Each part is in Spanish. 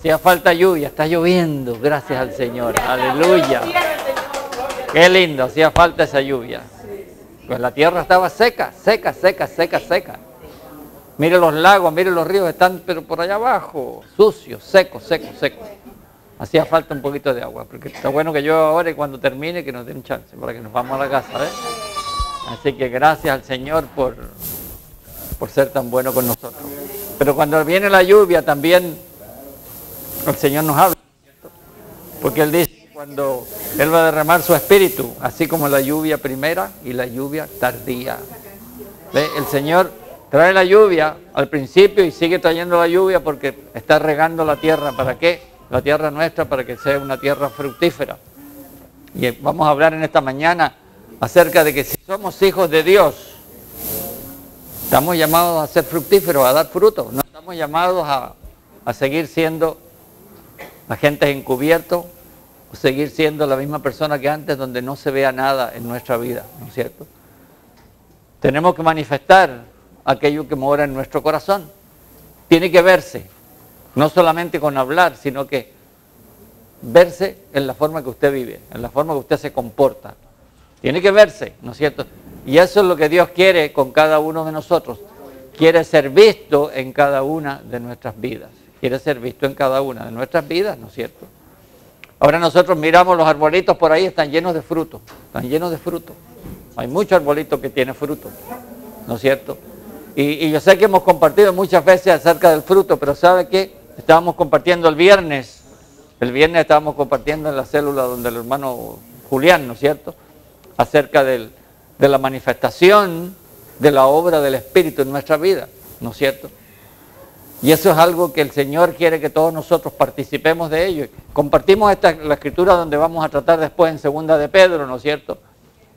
Hacía falta lluvia, está lloviendo, gracias al Señor, aleluya. Qué lindo, hacía falta esa lluvia. Pues la tierra estaba seca, seca, seca, seca, seca. Mire los lagos, mire los ríos, están pero por allá abajo, sucios, secos, secos, secos. Hacía falta un poquito de agua, porque está bueno que llueva ahora y cuando termine que nos den chance, para que nos vamos a la casa, ¿ves? Así que gracias al Señor por ser tan bueno con nosotros. Pero cuando viene la lluvia también el Señor nos habla, ¿cierto? Porque Él dice cuando Él va a derramar su espíritu, así como la lluvia primera y la lluvia tardía. ¿Ve? El Señor trae la lluvia al principio y sigue trayendo la lluvia porque está regando la tierra. ¿Para qué? La tierra nuestra, para que sea una tierra fructífera. Y vamos a hablar en esta mañana acerca de que si somos hijos de Dios, estamos llamados a ser fructíferos, a dar frutos. No estamos llamados a seguir siendo agentes encubiertos o seguir siendo la misma persona que antes, donde no se vea nada en nuestra vida, ¿no es cierto? Tenemos que manifestar aquello que mora en nuestro corazón. Tiene que verse, no solamente con hablar, sino que verse en la forma que usted vive, en la forma que usted se comporta. Tiene que verse, ¿no es cierto? Y eso es lo que Dios quiere con cada uno de nosotros. Quiere ser visto en cada una de nuestras vidas. Quiere ser visto en cada una de nuestras vidas, ¿no es cierto? Ahora nosotros miramos los arbolitos por ahí, están llenos de frutos. Están llenos de frutos. Hay muchos arbolitos que tienen frutos, ¿no es cierto? Y yo sé que hemos compartido muchas veces acerca del fruto, pero ¿sabe qué? Estábamos compartiendo el viernes estábamos compartiendo en la célula donde el hermano Julián, ¿no es cierto?, acerca de la manifestación de la obra del Espíritu en nuestra vida, ¿no es cierto? Y eso es algo que el Señor quiere que todos nosotros participemos de ello. Compartimos la escritura donde vamos a tratar después en segunda de Pedro, ¿no es cierto?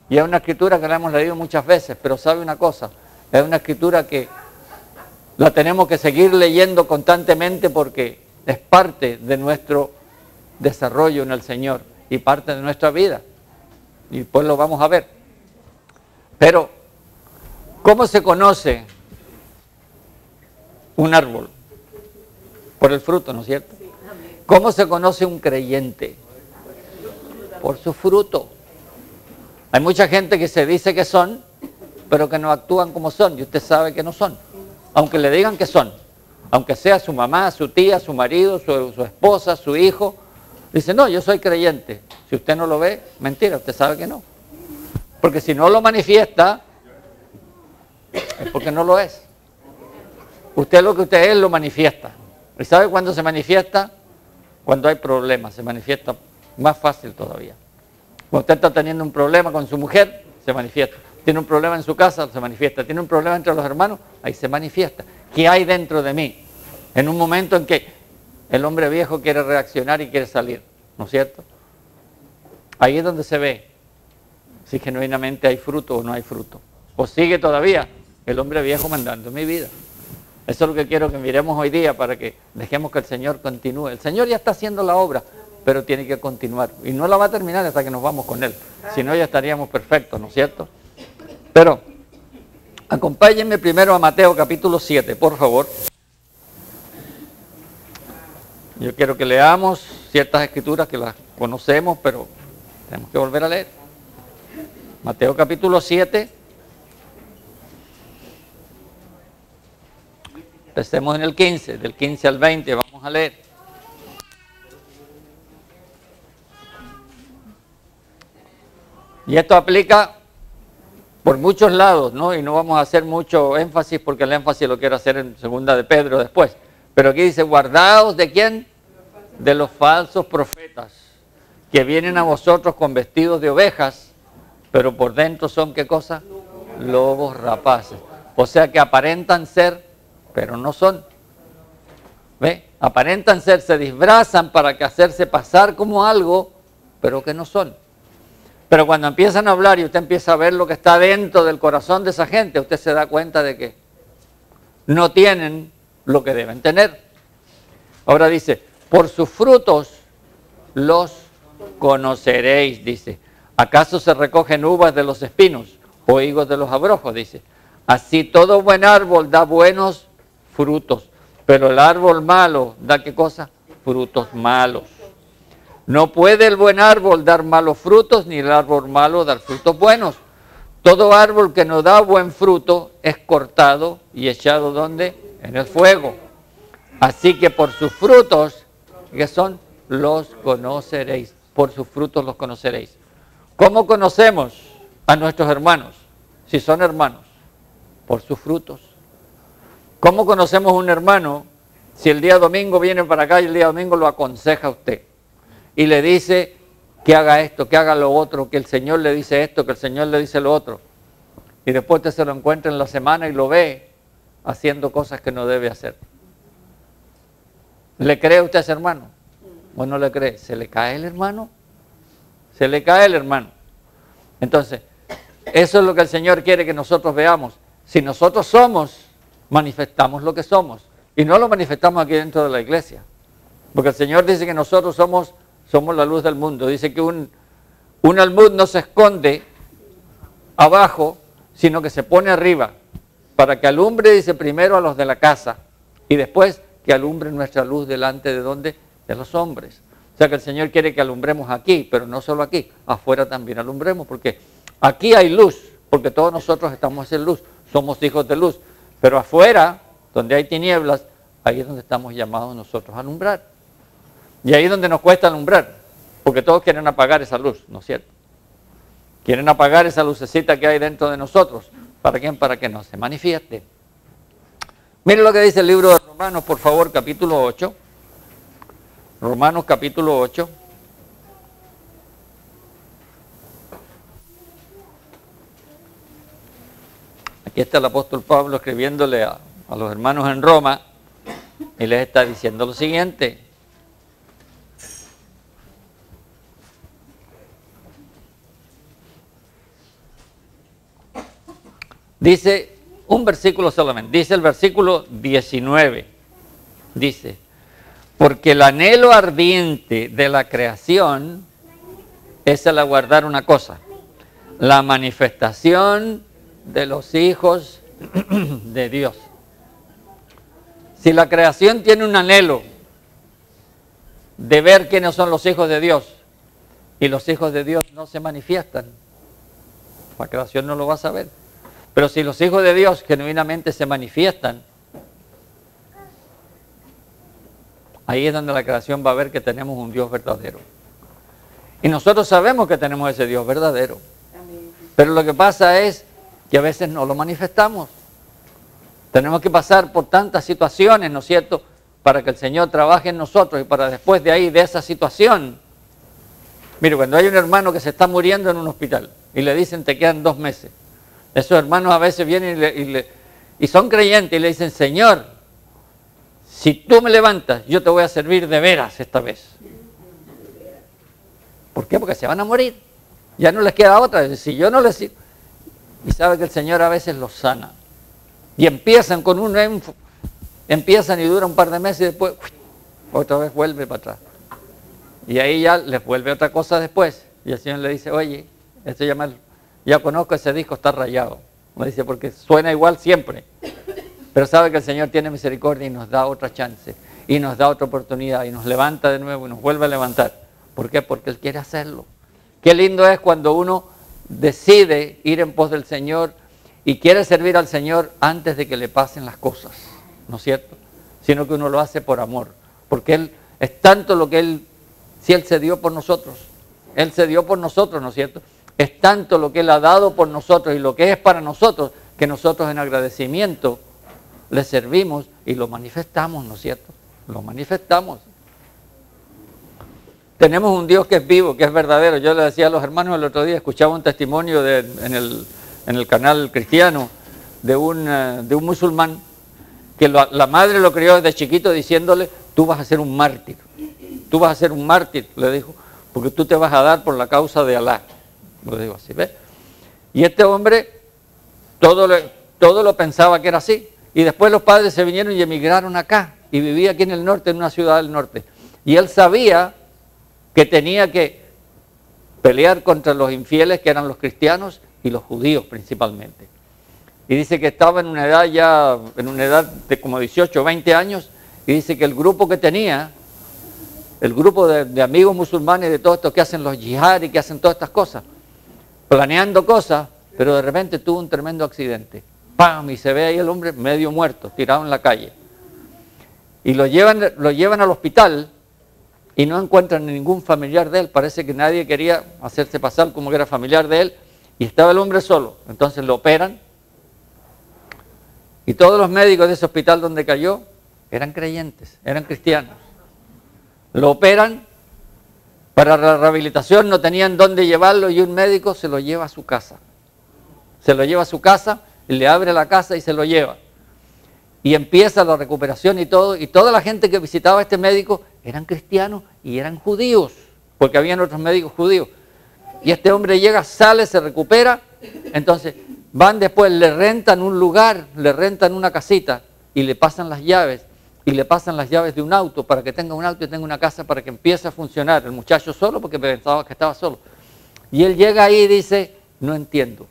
Y es una escritura que la hemos leído muchas veces, pero ¿sabe una cosa? Es una escritura que la tenemos que seguir leyendo constantemente porque es parte de nuestro desarrollo en el Señor y parte de nuestra vida. Y después lo vamos a ver. Pero, ¿cómo se conoce un árbol? Por el fruto, ¿no es cierto? ¿Cómo se conoce un creyente? Por su fruto. Hay mucha gente que se dice que son, pero que no actúan como son, y usted sabe que no son. Aunque le digan que son, aunque sea su mamá, su tía, su marido, su esposa, su hijo, dice, no, yo soy creyente. Si usted no lo ve, mentira, usted sabe que no. Porque si no lo manifiesta, es porque no lo es. Usted lo que usted es, lo manifiesta. ¿Y sabe cuándo se manifiesta? Cuando hay problemas, se manifiesta más fácil todavía. Cuando usted está teniendo un problema con su mujer, se manifiesta. Tiene un problema en su casa, se manifiesta. Tiene un problema entre los hermanos, ahí se manifiesta. ¿Qué hay dentro de mí? En un momento en que el hombre viejo quiere reaccionar y quiere salir, ¿no es cierto? Ahí es donde se ve si genuinamente hay fruto o no hay fruto. O sigue todavía el hombre viejo mandando en mi vida. Eso es lo que quiero que miremos hoy día para que dejemos que el Señor continúe. El Señor ya está haciendo la obra, pero tiene que continuar. Y no la va a terminar hasta que nos vamos con Él. Si no, ya estaríamos perfectos, ¿no es cierto? Pero, acompáñenme primero a Mateo capítulo 7, por favor. Yo quiero que leamos ciertas escrituras que las conocemos, pero tenemos que volver a leer. Mateo capítulo 7. Empecemos en el 15, del 15 al 20, vamos a leer. Y esto aplica por muchos lados, ¿no? Y no vamos a hacer mucho énfasis porque el énfasis lo quiero hacer en segunda de Pedro después. Pero aquí dice, guardaos ¿de quién? De los falsos profetas, que vienen a vosotros con vestidos de ovejas, pero por dentro son, ¿qué cosa? Lobos rapaces. O sea que aparentan ser, pero no son. ¿Ve? Aparentan ser, se disfrazan para que hacerse pasar como algo, pero que no son. Pero cuando empiezan a hablar y usted empieza a ver lo que está dentro del corazón de esa gente, usted se da cuenta de que no tienen lo que deben tener. Ahora dice, por sus frutos los conoceréis, dice. ¿Acaso se recogen uvas de los espinos o higos de los abrojos? Dice. Así todo buen árbol da buenos frutos, pero el árbol malo da ¿qué cosa? frutos malos. No puede el buen árbol dar malos frutos, ni el árbol malo dar frutos buenos. Todo árbol que no da buen fruto es cortado y echado ¿dónde? En el fuego. Así que por sus frutos, que son, los conoceréis. Por sus frutos los conoceréis. ¿Cómo conocemos a nuestros hermanos? Si son hermanos, por sus frutos. ¿Cómo conocemos a un hermano si el día domingo viene para acá y el día domingo lo aconseja a usted? Y le dice que haga esto, que haga lo otro, que el Señor le dice esto, que el Señor le dice lo otro. Y después usted se lo encuentra en la semana y lo ve haciendo cosas que no debe hacer. ¿Le cree usted a ese hermano? ¿O no le cree? ¿Se le cae el hermano? Se le cae el hermano. Entonces, eso es lo que el Señor quiere que nosotros veamos. Si nosotros somos, manifestamos lo que somos. Y no lo manifestamos aquí dentro de la iglesia. Porque el Señor dice que nosotros somos la luz del mundo. Dice que un almud no se esconde abajo, sino que se pone arriba. Para que alumbre, dice, primero a los de la casa. Y después que alumbre nuestra luz delante de ¿dónde? De los hombres. O sea que el Señor quiere que alumbremos aquí, pero no solo aquí, afuera también alumbremos, porque aquí hay luz, porque todos nosotros estamos en luz, somos hijos de luz, pero afuera, donde hay tinieblas, ahí es donde estamos llamados nosotros a alumbrar. Y ahí es donde nos cuesta alumbrar, porque todos quieren apagar esa luz, ¿no es cierto? Quieren apagar esa lucecita que hay dentro de nosotros. ¿Para quién? Para que no se manifieste. Mire lo que dice el libro de Romanos, por favor, capítulo 8. Romanos capítulo 8. Aquí está el apóstol Pablo escribiéndole a los hermanos en Roma y les está diciendo lo siguiente. Dice un versículo solamente, dice el versículo 19, dice, porque el anhelo ardiente de la creación es el aguardar una cosa, la manifestación de los hijos de Dios. Si la creación tiene un anhelo de ver quiénes son los hijos de Dios y los hijos de Dios no se manifiestan, la creación no lo va a saber. Pero si los hijos de Dios genuinamente se manifiestan, ahí es donde la creación va a ver que tenemos un Dios verdadero. Y nosotros sabemos que tenemos ese Dios verdadero. Pero lo que pasa es que a veces no lo manifestamos. Tenemos que pasar por tantas situaciones, ¿no es cierto?, para que el Señor trabaje en nosotros y para después de ahí, de esa situación. Mire, cuando hay un hermano que se está muriendo en un hospital y le dicen te quedan 2 meses, esos hermanos a veces vienen y son creyentes y le dicen, Señor, si tú me levantas, yo te voy a servir de veras esta vez. ¿Por qué? Porque se van a morir. Ya no les queda otra. Si yo no les sirvo. Y sabe que el Señor a veces los sana. Y empiezan con empiezan y dura un par de meses y después otra vez vuelve para atrás. Y ahí ya les vuelve otra cosa después. Y el Señor le dice, oye, ya conozco ese disco, está rayado. Me dice, porque suena igual siempre. Pero sabe que el Señor tiene misericordia y nos da otra chance. Y nos da otra oportunidad. Y nos levanta de nuevo y nos vuelve a levantar. ¿Por qué? Porque Él quiere hacerlo. Qué lindo es cuando uno decide ir en pos del Señor y quiere servir al Señor antes de que le pasen las cosas. ¿No es cierto? Sino que uno lo hace por amor. Porque Él es tanto lo que Él, si Él se dio por nosotros. Él se dio por nosotros, ¿no es cierto? Es tanto lo que Él ha dado por nosotros y lo que es para nosotros, que nosotros en agradecimiento le servimos y lo manifestamos, ¿no es cierto? Lo manifestamos. Tenemos un Dios que es vivo, que es verdadero. Yo le decía a los hermanos el otro día, escuchaba un testimonio en el canal cristiano de un musulmán, que la madre lo crió desde chiquito diciéndole, tú vas a ser un mártir. Tú vas a ser un mártir, le dijo, porque tú te vas a dar por la causa de Alá. Lo digo así, ¿ves? Y este hombre todo lo pensaba que era así. Y después los padres se vinieron y emigraron acá. Y vivía aquí en el norte, en una ciudad del norte. Y él sabía que tenía que pelear contra los infieles, que eran los cristianos y los judíos principalmente. Y dice que estaba en una edad de como 18 o 20 años. Y dice que el grupo que tenía el grupo de amigos musulmanes de todos estos que hacen los yihad y que hacen todas estas cosas, planeando cosas, pero de repente tuvo un tremendo accidente. ¡Pam! Y se ve ahí el hombre medio muerto, tirado en la calle. Y lo llevan al hospital y no encuentran ningún familiar de él. Parece que nadie quería hacerse pasar como que era familiar de él. Y estaba el hombre solo. Entonces lo operan. Y todos los médicos de ese hospital donde cayó eran creyentes, eran cristianos. Lo operan, para la rehabilitación no tenían dónde llevarlo y un médico se lo lleva a su casa. Se lo lleva a su casa, y le abre la casa y se lo lleva. Y empieza la recuperación y todo, y toda la gente que visitaba a este médico eran cristianos y eran judíos, porque habían otros médicos judíos. Y este hombre llega, sale, se recupera, entonces van después, le rentan un lugar, le rentan una casita y le pasan las llaves. Y le pasan las llaves de un auto para que tenga un auto y tenga una casa para que empiece a funcionar. El muchacho solo porque pensaba que estaba solo. Y él llega ahí y dice, no entiendo,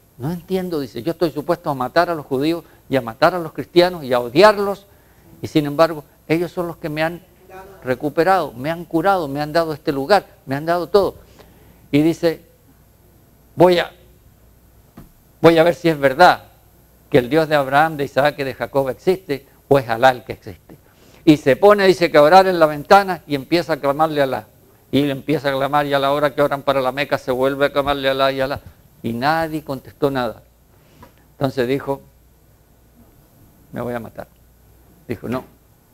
dice, yo estoy supuesto a matar a los judíos y a matar a los cristianos y a odiarlos. Y sin embargo, ellos son los que me han recuperado, me han curado, me han dado este lugar, me han dado todo. Y dice, voy a ver si es verdad que el Dios de Abraham, de Isaac y de Jacob existe o es Alá el que existe. Y se pone, dice, que a orar en la ventana y empieza a clamarle a Alá. Y le empieza a clamar y a la hora que oran para la Meca se vuelve a clamarle a Alá y a Alá. Y nadie contestó nada. Entonces dijo, me voy a matar. Dijo, no,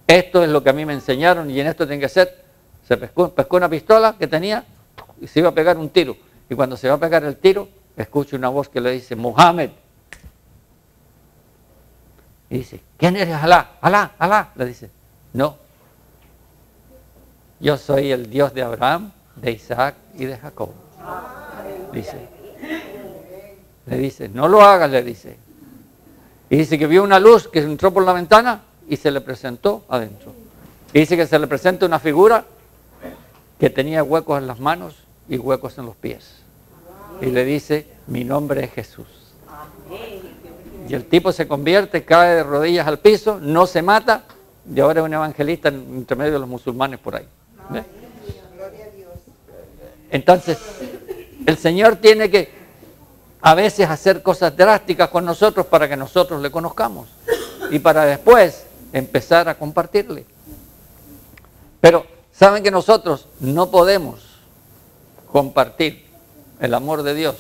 esto es lo que a mí me enseñaron y en esto tiene que ser. Se pescó una pistola que tenía y se iba a pegar un tiro. Y cuando se va a pegar el tiro, escucha una voz que le dice, Mohammed. Y dice, ¿quién eres? Alá, Alá, Alá. Le dice, no, yo soy el Dios de Abraham, de Isaac y de Jacob. Le dice, no lo hagas, le dice. Y dice que vio una luz que entró por la ventana y se le presentó adentro. Y dice que se le presenta una figura que tenía huecos en las manos y huecos en los pies. Y le dice, mi nombre es Jesús. Y el tipo se convierte, cae de rodillas al piso, no se mata, y ahora es un evangelista entre medio de los musulmanes por ahí. ¿Ve? Entonces, el Señor tiene que a veces hacer cosas drásticas con nosotros para que nosotros le conozcamos y para después empezar a compartirle. Pero saben que nosotros no podemos compartir el amor de Dios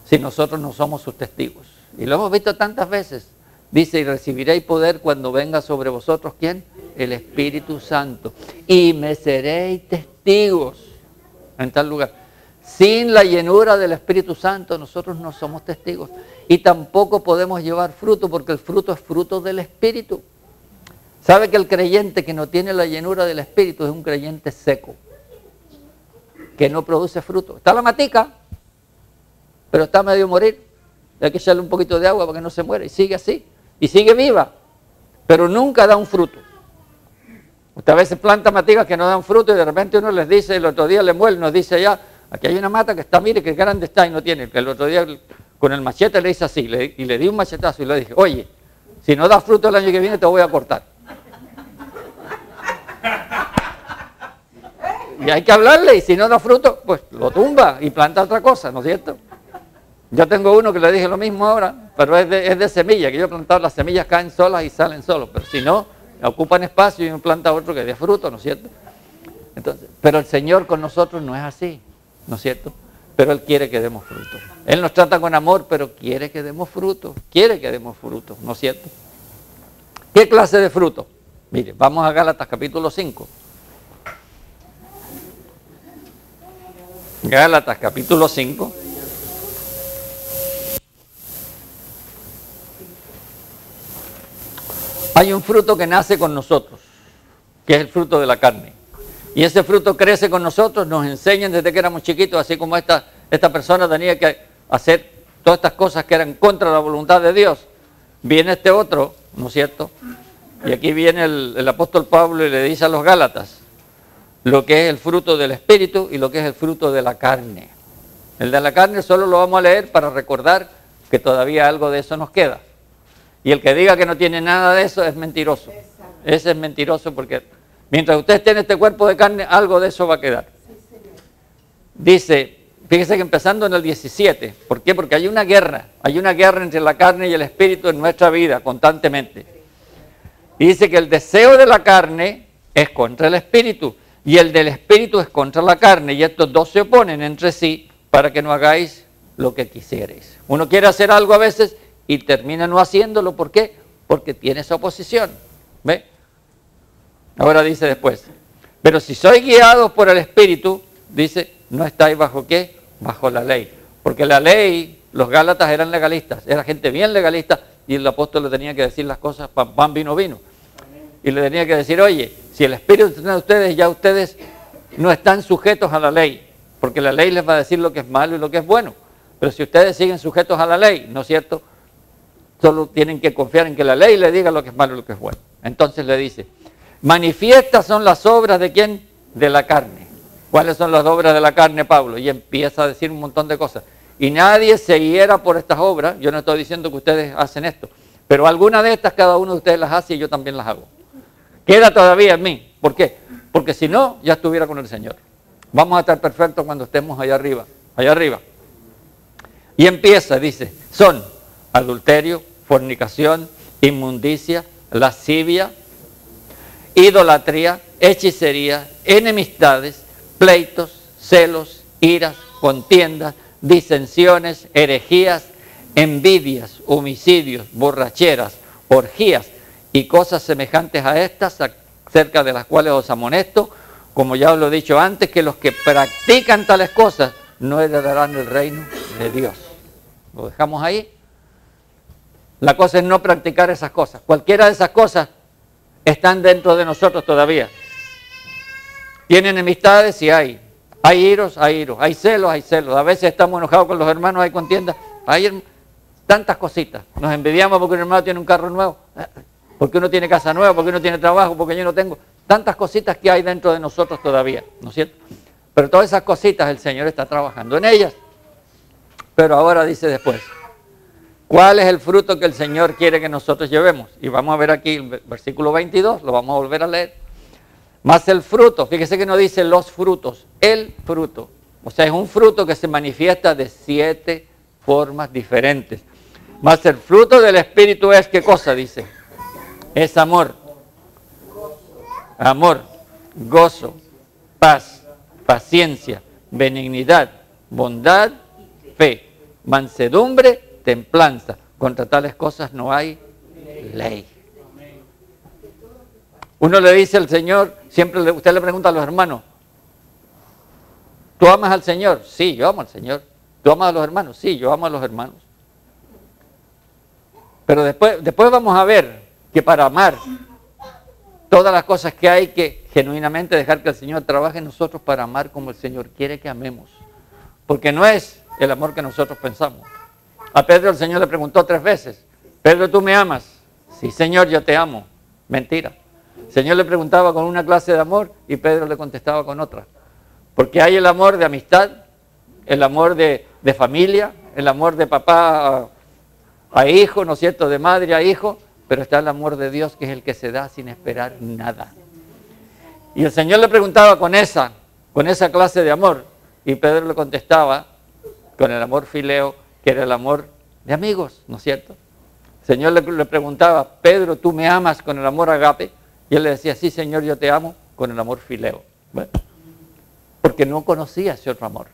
si nosotros no somos sus testigos. Y lo hemos visto tantas veces. Dice, y recibiréis poder cuando venga sobre vosotros, ¿quién? El Espíritu Santo. Y me seréis testigos en tal lugar. Sin la llenura del Espíritu Santo, nosotros no somos testigos. Y tampoco podemos llevar fruto, porque el fruto es fruto del Espíritu. ¿Sabe que el creyente que no tiene la llenura del Espíritu es un creyente seco? Que no produce fruto. Está la matica, pero está medio morir. Hay que echarle un poquito de agua para que no se muera. Y sigue así. Y sigue viva. Pero nunca da un fruto. Usted a veces planta matigas que no dan fruto y de repente uno les dice, el otro día le muele, nos dice allá, aquí hay una mata que está, mire qué grande está y no tiene. Que el otro día con el machete le hice así y le di un machetazo y le dije, oye, si no da fruto el año que viene te voy a cortar. Y hay que hablarle y si no da fruto, pues lo tumba y planta otra cosa, ¿no es cierto? Yo tengo uno que le dije lo mismo ahora, pero es de semilla, que yo he plantado, las semillas caen solas y salen solos, pero si no, ocupan espacio y uno planta otro que dé fruto, ¿no es cierto? Entonces, pero el Señor con nosotros no es así, ¿no es cierto? Pero Él quiere que demos fruto. Él nos trata con amor, pero quiere que demos fruto, ¿no es cierto? ¿Qué clase de fruto? Mire, vamos a Gálatas capítulo 5. Gálatas capítulo 5. Hay un fruto que nace con nosotros, que es el fruto de la carne. Y ese fruto crece con nosotros, nos enseñan desde que éramos chiquitos, así como esta persona tenía que hacer todas estas cosas que eran contra la voluntad de Dios. Viene este otro, ¿no es cierto? Y aquí viene el apóstol Pablo y le dice a los Gálatas lo que es el fruto del Espíritu y lo que es el fruto de la carne. El de la carne solo lo vamos a leer para recordar que todavía algo de eso nos queda. Y el que diga que no tiene nada de eso es mentiroso. Ese es mentiroso porque Mientras usted esté en este cuerpo de carne, algo de eso va a quedar. Dice, fíjese que empezando en el 17, ¿por qué? Porque hay una guerra entre la carne y el espíritu en nuestra vida constantemente. Y dice que el deseo de la carne es contra el espíritu y el del espíritu es contra la carne, y estos dos se oponen entre sí para que no hagáis lo que quisierais. Uno quiere hacer algo a veces y termina no haciéndolo. ¿Por qué? Porque tiene esa oposición. ¿Ve? Ahora dice después, pero si sois guiados por el espíritu, dice, no estáis bajo ¿qué? Bajo la ley. Porque la ley, los gálatas eran legalistas, era gente bien legalista, y el apóstol le tenía que decir las cosas, pan, pan, vino, vino. Y le tenía que decir, oye, si el espíritu está en ustedes, ya ustedes no están sujetos a la ley, porque la ley les va a decir lo que es malo y lo que es bueno. Pero si ustedes siguen sujetos a la ley, ¿no es cierto? Solo tienen que confiar en que la ley le diga lo que es malo y lo que es bueno. Entonces le dice, manifiestas son las obras ¿de quién? De la carne. ¿Cuáles son las obras de la carne, Pablo? Y empieza a decir un montón de cosas. Y nadie se hiera por estas obras. Yo no estoy diciendo que ustedes hacen esto, pero alguna de estas cada uno de ustedes las hace y yo también las hago. Queda todavía en mí. ¿Por qué? Porque si no, ya estuviera con el Señor. Vamos a estar perfectos cuando estemos allá arriba. Allá arriba. Y empieza, dice, son adulterio, fornicación, inmundicia, lascivia, idolatría, hechicería, enemistades, pleitos, celos, iras, contiendas, disensiones, herejías, envidias, homicidios, borracheras, orgías y cosas semejantes a estas, acerca de las cuales os amonesto, como ya os lo he dicho antes, que los que practican tales cosas no heredarán el reino de Dios. Lo dejamos ahí. La cosa es no practicar esas cosas. Cualquiera de esas cosas están dentro de nosotros todavía. ¿Tiene enemistades? Sí hay. Hay iros, hay iros. Hay celos, hay celos. A veces estamos enojados con los hermanos, hay contiendas. Hay tantas cositas. Nos envidiamos porque un hermano tiene un carro nuevo, porque uno tiene casa nueva, porque uno tiene trabajo, porque yo no tengo. Tantas cositas que hay dentro de nosotros todavía, ¿no es cierto? Pero todas esas cositas el Señor está trabajando en ellas. Pero ahora dice después, ¿cuál es el fruto que el Señor quiere que nosotros llevemos? Y vamos a ver aquí el versículo 22, lo vamos a volver a leer. Más el fruto, fíjese que no dice los frutos, el fruto. O sea, es un fruto que se manifiesta de 7 formas diferentes. Más el fruto del Espíritu es, ¿qué cosa dice? Es amor. Amor, gozo, paz, paciencia, benignidad, bondad, fe, mansedumbre, templanza. Contra tales cosas no hay ley. Uno le dice al Señor, siempre usted le pregunta a los hermanos, ¿tú amas al Señor? Sí, yo amo al Señor. ¿Tú amas a los hermanos? Sí, yo amo a los hermanos. Pero después vamos a ver que para amar todas las cosas que hay que genuinamente dejar que el Señor trabaje en nosotros para amar como el Señor quiere que amemos. Porque no es el amor que nosotros pensamos. A Pedro el Señor le preguntó 3 veces, Pedro, ¿tú me amas? Sí, Señor, yo te amo. Mentira. El Señor le preguntaba con una clase de amor y Pedro le contestaba con otra. Porque hay el amor de amistad, el amor de familia, el amor de papá a hijo, ¿no es cierto?, de madre a hijo, pero está el amor de Dios que es el que se da sin esperar nada. Y el Señor le preguntaba con esa clase de amor y Pedro le contestaba con el amor fileo, que era el amor de amigos, ¿no es cierto? El Señor le preguntaba, Pedro, ¿tú me amas con el amor agape? Y él le decía, sí, Señor, yo te amo con el amor fileo. Bueno, porque no conocía ese otro amor.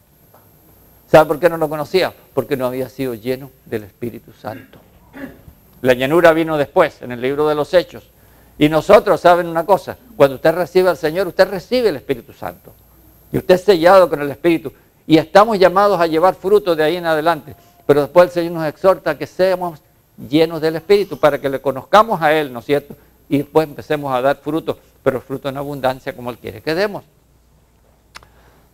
¿Sabe por qué no lo conocía? Porque no había sido lleno del Espíritu Santo. La llenura vino después, en el libro de los Hechos. Y nosotros, ¿saben una cosa? Cuando usted recibe al Señor, usted recibe el Espíritu Santo. Y usted es sellado con el Espíritu. Y estamos llamados a llevar fruto de ahí en adelante. Pero después el Señor nos exhorta a que seamos llenos del Espíritu para que le conozcamos a Él, ¿no es cierto? Y después empecemos a dar fruto, pero fruto en abundancia como Él quiere que demos.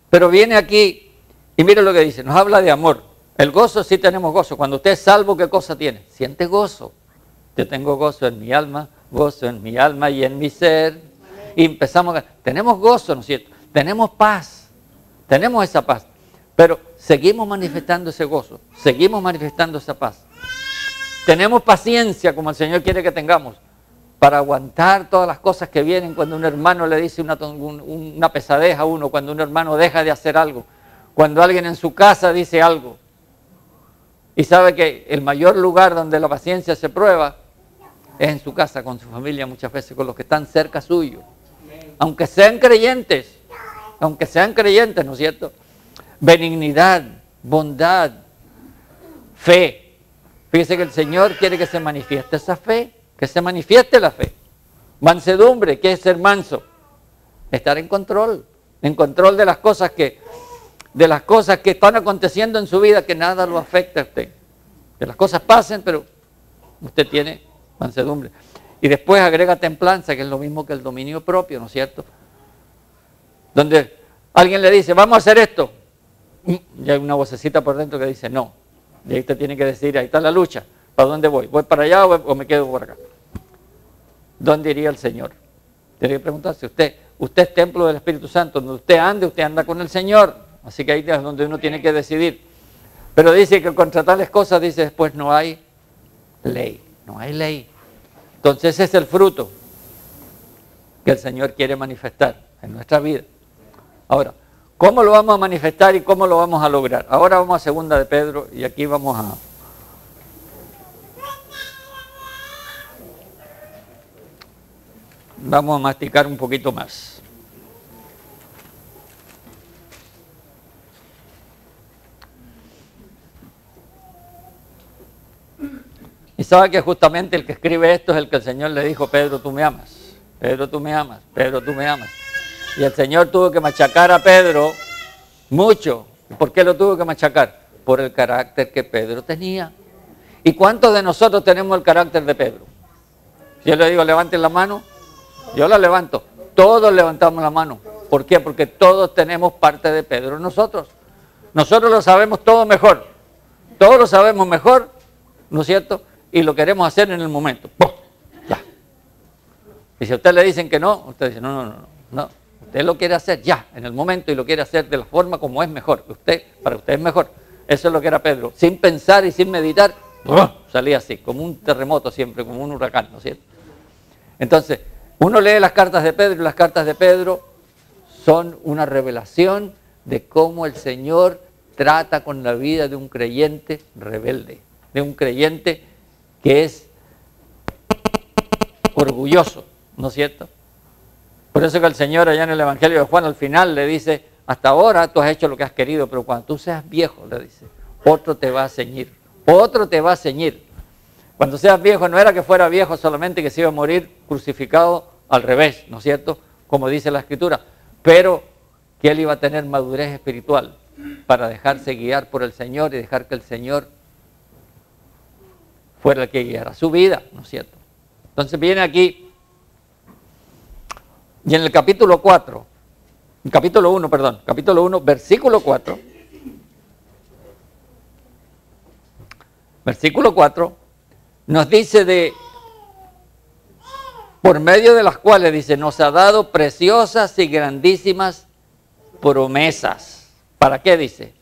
Pero viene aquí y mire lo que dice, nos habla de amor. El gozo, sí tenemos gozo. Cuando usted es salvo, ¿qué cosa tiene? Siente gozo. Yo tengo gozo en mi alma y en mi ser. Y empezamos tenemos gozo, ¿no es cierto? Tenemos paz, tenemos esa paz. Pero seguimos manifestando ese gozo, seguimos manifestando esa paz. Tenemos paciencia como el Señor quiere que tengamos. para aguantar todas las cosas que vienen cuando un hermano le dice una pesadez a uno, cuando un hermano deja de hacer algo, cuando alguien en su casa dice algo. Y sabe que el mayor lugar donde la paciencia se prueba es en su casa, con su familia, muchas veces con los que están cerca suyo. Aunque sean creyentes, ¿no es cierto? Benignidad, bondad, fe. Fíjese que el Señor quiere que se manifieste esa fe, que se manifieste la fe. Mansedumbre, ¿qué es ser manso? Estar en control de las cosas que están aconteciendo en su vida, que nada lo afecta a usted. Que las cosas pasen, pero usted tiene mansedumbre. Y después agrega templanza, que es lo mismo que el dominio propio, ¿no es cierto? Donde alguien le dice, vamos a hacer esto. Y hay una vocecita por dentro que dice, no. Y ahí usted tiene que decir, ahí está la lucha. ¿Para dónde voy? ¿Voy para allá o me quedo por acá? ¿Dónde iría el Señor? Tiene que preguntarse, usted es templo del Espíritu Santo. Donde usted anda con el Señor. Así que ahí es donde uno tiene que decidir. Pero dice que contra tales cosas, dice después, no hay ley. No hay ley. Entonces ese es el fruto que el Señor quiere manifestar en nuestra vida. Ahora, ¿cómo lo vamos a manifestar y cómo lo vamos a lograr? Ahora vamos a 2 de Pedro y aquí vamos a masticar un poquito más. Y sabe que justamente el que escribe esto es el que el Señor le dijo, Pedro, tú me amas. Pedro, tú me amas. Pedro, tú me amas. Y el Señor tuvo que machacar a Pedro mucho. ¿Por qué lo tuvo que machacar? Por el carácter que Pedro tenía. ¿Y cuántos de nosotros tenemos el carácter de Pedro? Si yo le digo, levanten la mano, yo la levanto. Todos levantamos la mano. ¿Por qué? Porque todos tenemos parte de Pedro en nosotros. Nosotros lo sabemos todo mejor. Todos lo sabemos mejor, ¿no es cierto? Y lo queremos hacer en el momento. ¡Pum! Ya. Y si a usted le dicen que no, usted dice, no. Usted lo quiere hacer ya, en el momento, y lo quiere hacer de la forma como es mejor. Para usted es mejor. Eso es lo que era Pedro. Sin pensar y sin meditar, salía así, como un terremoto siempre, como un huracán, ¿no es cierto? Entonces, uno lee las cartas de Pedro y las cartas de Pedro son una revelación de cómo el Señor trata con la vida de un creyente rebelde, de un creyente que es orgulloso, ¿no es cierto? Por eso que el Señor allá en el Evangelio de Juan al final le dice, hasta ahora tú has hecho lo que has querido, pero cuando tú seas viejo, le dice, otro te va a ceñir, otro te va a ceñir. Cuando seas viejo, no era que fuera viejo solamente que se iba a morir crucificado al revés, ¿no es cierto? Como dice la Escritura, pero que él iba a tener madurez espiritual para dejarse guiar por el Señor y dejar que el Señor fuera el que guiara su vida, ¿no es cierto? Entonces viene aquí, y en el capítulo 1, versículo 4, nos dice por medio de las cuales, dice, nos ha dado preciosas y grandísimas promesas. ¿Para qué dice?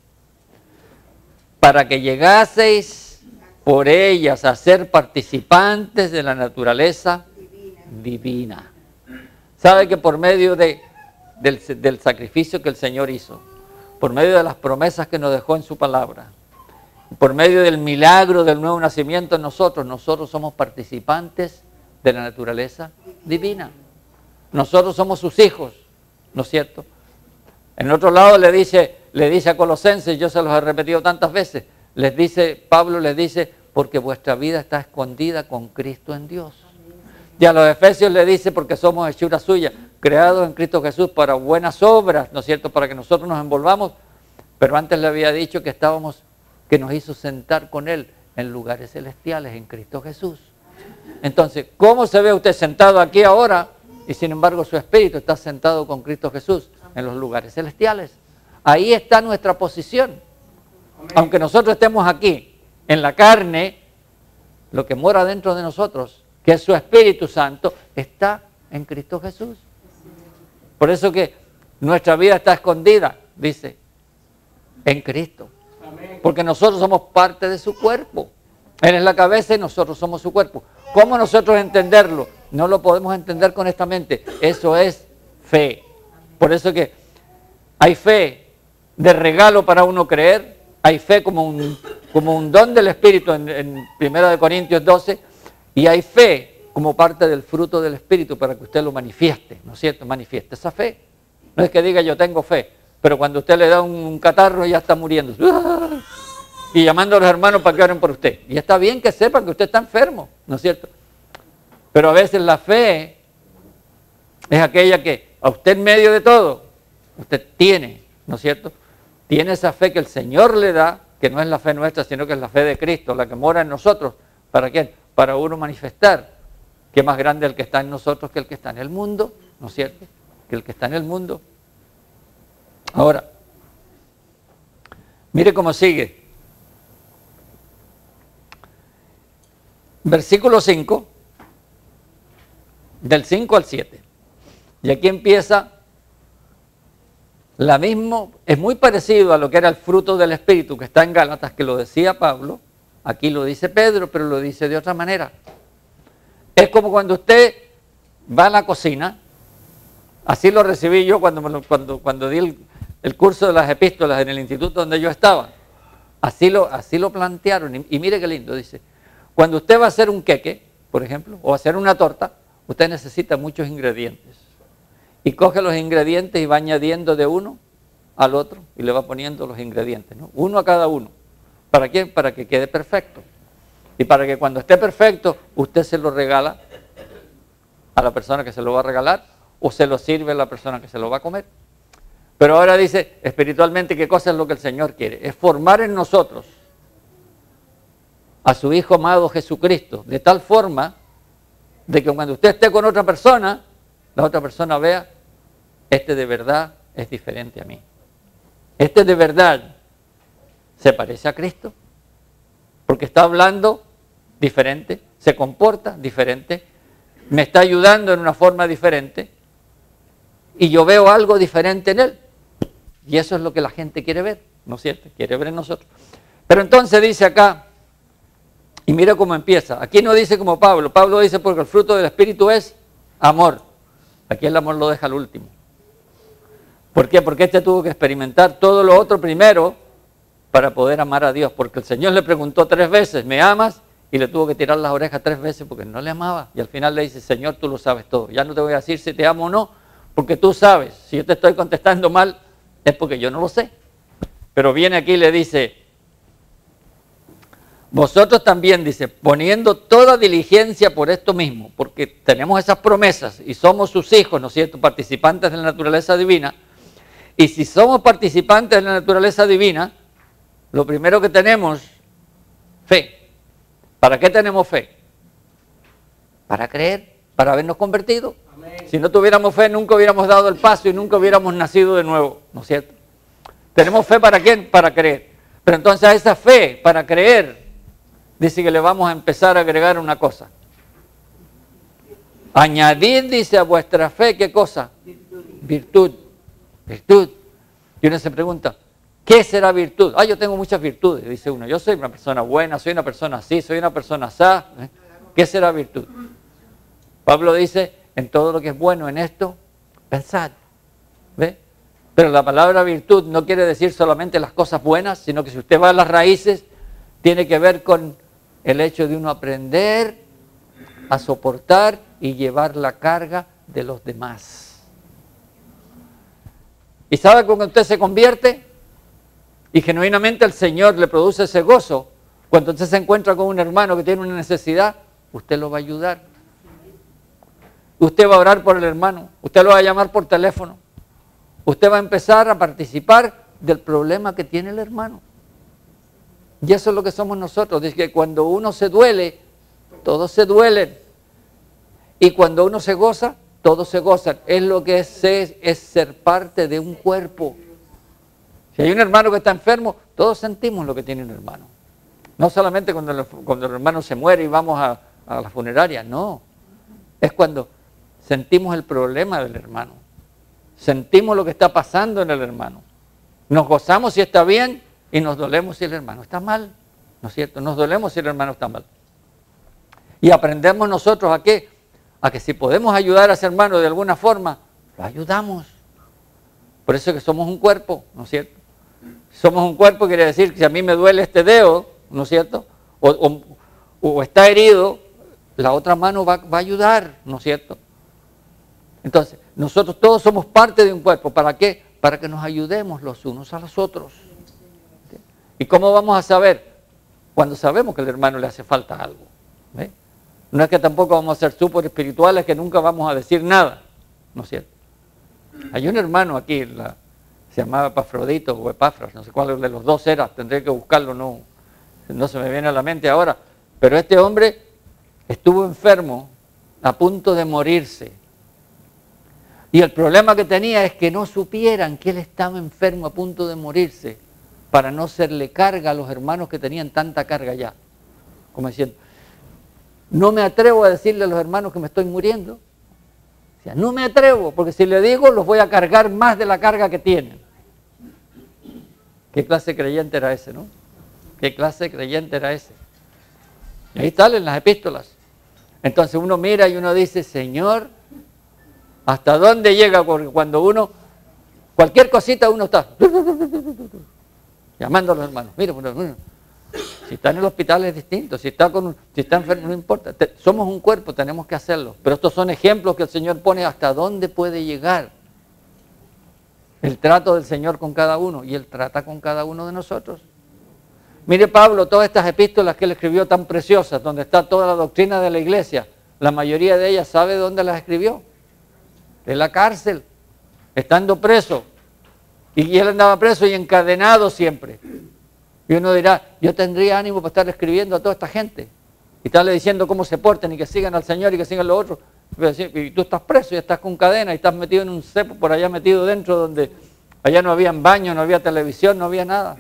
Para que llegaseis por ellas a ser participantes de la naturaleza divina. ¿Sabe que por medio del sacrificio que el Señor hizo, por medio de las promesas que nos dejó en su palabra, por medio del milagro del nuevo nacimiento en nosotros somos participantes de la naturaleza divina? Nosotros somos sus hijos, ¿no es cierto? En otro lado le dice a Colosenses, yo se los he repetido tantas veces, Pablo les dice, porque vuestra vida está escondida con Cristo en Dios. Y a los Efesios le dice, porque somos hechura suya, creados en Cristo Jesús para buenas obras, ¿no es cierto?, para que nosotros nos envolvamos. Pero antes le había dicho que nos hizo sentar con Él en lugares celestiales en Cristo Jesús. Entonces, ¿cómo se ve usted sentado aquí ahora y sin embargo su espíritu está sentado con Cristo Jesús en los lugares celestiales? Ahí está nuestra posición. Aunque nosotros estemos aquí en la carne, lo que mora dentro de nosotros, que es su Espíritu Santo, está en Cristo Jesús. Por eso que nuestra vida está escondida, dice, en Cristo. Porque nosotros somos parte de su cuerpo. Él es la cabeza y nosotros somos su cuerpo. ¿Cómo nosotros entenderlo? no lo podemos entender con esta mente. Eso es fe. Por eso que hay fe de regalo para uno creer, hay fe como un don del Espíritu en 1 Corintios 12, y hay fe como parte del fruto del Espíritu para que usted lo manifieste, ¿no es cierto? Manifieste esa fe. No es que diga yo tengo fe, pero cuando usted le da un catarro ya está muriendo. Y llamando a los hermanos para que oren por usted. Y está bien que sepan que usted está enfermo, ¿no es cierto? Pero a veces la fe es aquella que a usted en medio de todo, usted tiene, ¿no es cierto? Tiene esa fe que el Señor le da, que no es la fe nuestra, sino que es la fe de Cristo, la que mora en nosotros. ¿Para qué? Para uno manifestar que es más grande el que está en nosotros que el que está en el mundo, ¿no es cierto? Que el que está en el mundo. Ahora, mire cómo sigue. Versículo 5, del 5 al 7. Y aquí empieza la misma, es muy parecido a lo que era el fruto del Espíritu que está en Gálatas, que lo decía Pablo. Aquí lo dice Pedro, pero lo dice de otra manera. Es como cuando usted va a la cocina, así lo recibí yo cuando di el curso de las epístolas en el instituto donde yo estaba. Así lo plantearon, y mire qué lindo, dice. Cuando usted va a hacer un queque, por ejemplo, o hacer una torta, usted necesita muchos ingredientes. Y coge los ingredientes y va añadiendo de uno al otro y le va poniendo los ingredientes, ¿no? Uno a cada uno. ¿Para qué? Para que quede perfecto. Y para que cuando esté perfecto, usted se lo regala a la persona que se lo va a regalar o se lo sirve a la persona que se lo va a comer. Pero ahora dice espiritualmente qué cosa es lo que el Señor quiere. Es formar en nosotros a su Hijo amado Jesucristo, de tal forma de que cuando usted esté con otra persona, la otra persona vea, este de verdad es diferente a mí. Este de verdad se parece a Cristo, porque está hablando diferente, se comporta diferente, me está ayudando en una forma diferente, y yo veo algo diferente en él. Y eso es lo que la gente quiere ver, ¿no es cierto? Quiere ver en nosotros. Pero entonces dice acá, y mira cómo empieza. Aquí no dice como Pablo. Pablo dice porque el fruto del Espíritu es amor. Aquí el amor lo deja al último. ¿Por qué? Porque este tuvo que experimentar todo lo otro primero para poder amar a Dios. Porque el Señor le preguntó 3 veces, ¿me amas? Y le tuvo que tirar las orejas 3 veces porque no le amaba. Y al final le dice, Señor, tú lo sabes todo. Ya no te voy a decir si te amo o no, porque tú sabes. Si yo te estoy contestando mal, es porque yo no lo sé. Pero viene aquí y le dice, vosotros también, dice, poniendo toda diligencia por esto mismo, porque tenemos esas promesas y somos sus hijos, ¿no es cierto?, participantes de la naturaleza divina. Y si somos participantes de la naturaleza divina, lo primero que tenemos, fe. ¿Para qué tenemos fe? Para creer, para habernos convertido. Amén. Si no tuviéramos fe, nunca hubiéramos dado el paso y nunca hubiéramos nacido de nuevo, ¿no es cierto? ¿Tenemos fe para quién? Para creer. Pero entonces a esa fe, para creer, dice que le vamos a empezar a agregar una cosa. Añadid, dice, a vuestra fe, ¿qué cosa? Virtud. Virtud. Y uno se pregunta, ¿qué será virtud? Ah, yo tengo muchas virtudes, dice uno. Yo soy una persona buena, soy una persona así, soy una persona así. ¿Qué será virtud? Pablo dice, en todo lo que es bueno en esto, pensad. ¿Ve? Pero la palabra virtud no quiere decir solamente las cosas buenas, sino que si usted va a las raíces, tiene que ver con el hecho de uno aprender a soportar y llevar la carga de los demás. ¿Y sabe cuando usted se convierte? Y genuinamente el Señor le produce ese gozo. Cuando usted se encuentra con un hermano que tiene una necesidad, usted lo va a ayudar. Usted va a orar por el hermano. Usted lo va a llamar por teléfono. Usted va a empezar a participar del problema que tiene el hermano. Y eso es lo que somos nosotros. Dice que cuando uno se duele, todos se duelen. Y cuando uno se goza, todos se gozan. Es lo que es ser parte de un cuerpo. Si hay un hermano que está enfermo, todos sentimos lo que tiene un hermano. No solamente cuando el hermano se muere y vamos a la funeraria, no. Es cuando sentimos el problema del hermano. Sentimos lo que está pasando en el hermano. Nos gozamos si está bien y nos dolemos si el hermano está mal. ¿No es cierto? Nos dolemos si el hermano está mal. Y aprendemos nosotros ¿a qué? a que si podemos ayudar a ese hermano de alguna forma, lo ayudamos. Por eso es que somos un cuerpo, ¿no es cierto? Somos un cuerpo quiere decir que si a mí me duele este dedo, ¿no es cierto? O está herido, la otra mano va a ayudar, ¿no es cierto? Entonces, nosotros todos somos parte de un cuerpo. ¿Para qué? Para que nos ayudemos los unos a los otros. ¿Y cómo vamos a saber? Cuando sabemos que al hermano le hace falta algo. ¿Ve? No es que tampoco vamos a ser súper espirituales que nunca vamos a decir nada, ¿no es cierto? Hay un hermano aquí, se llamaba Epafrodito o Epafras, no sé cuál de los dos era, tendré que buscarlo, no se me viene a la mente ahora. Pero este hombre estuvo enfermo, a punto de morirse. Y el problema que tenía es que no supieran que él estaba enfermo, a punto de morirse, para no serle carga a los hermanos que tenían tanta carga ya. Como diciendo, no me atrevo a decirle a los hermanos que me estoy muriendo. O sea, no me atrevo, porque si le digo, los voy a cargar más de la carga que tienen. ¿Qué clase de creyente era ese, no? ¿Qué clase de creyente era ese? Y ahí salen las epístolas. Entonces uno mira y uno dice, Señor, ¿hasta dónde llega? Porque cuando uno, cualquier cosita uno está llamando a los hermanos. Mira, si está en el hospital es distinto, si está enfermo no importa. Somos un cuerpo, tenemos que hacerlo. Pero estos son ejemplos que el Señor pone hasta dónde puede llegar el trato del Señor con cada uno. Y Él trata con cada uno de nosotros. Mire Pablo, todas estas epístolas que él escribió tan preciosas, donde está toda la doctrina de la iglesia, la mayoría de ellas, ¿sabe dónde las escribió? En la cárcel, estando preso. Y él andaba preso y encadenado siempre. Y uno dirá, yo tendría ánimo para estar escribiendo a toda esta gente. Y estarle diciendo cómo se porten y que sigan al Señor y que sigan los otros. Y tú estás preso y estás con cadena y estás metido en un cepo por allá metido dentro donde allá no había baño, no había televisión, no había nada.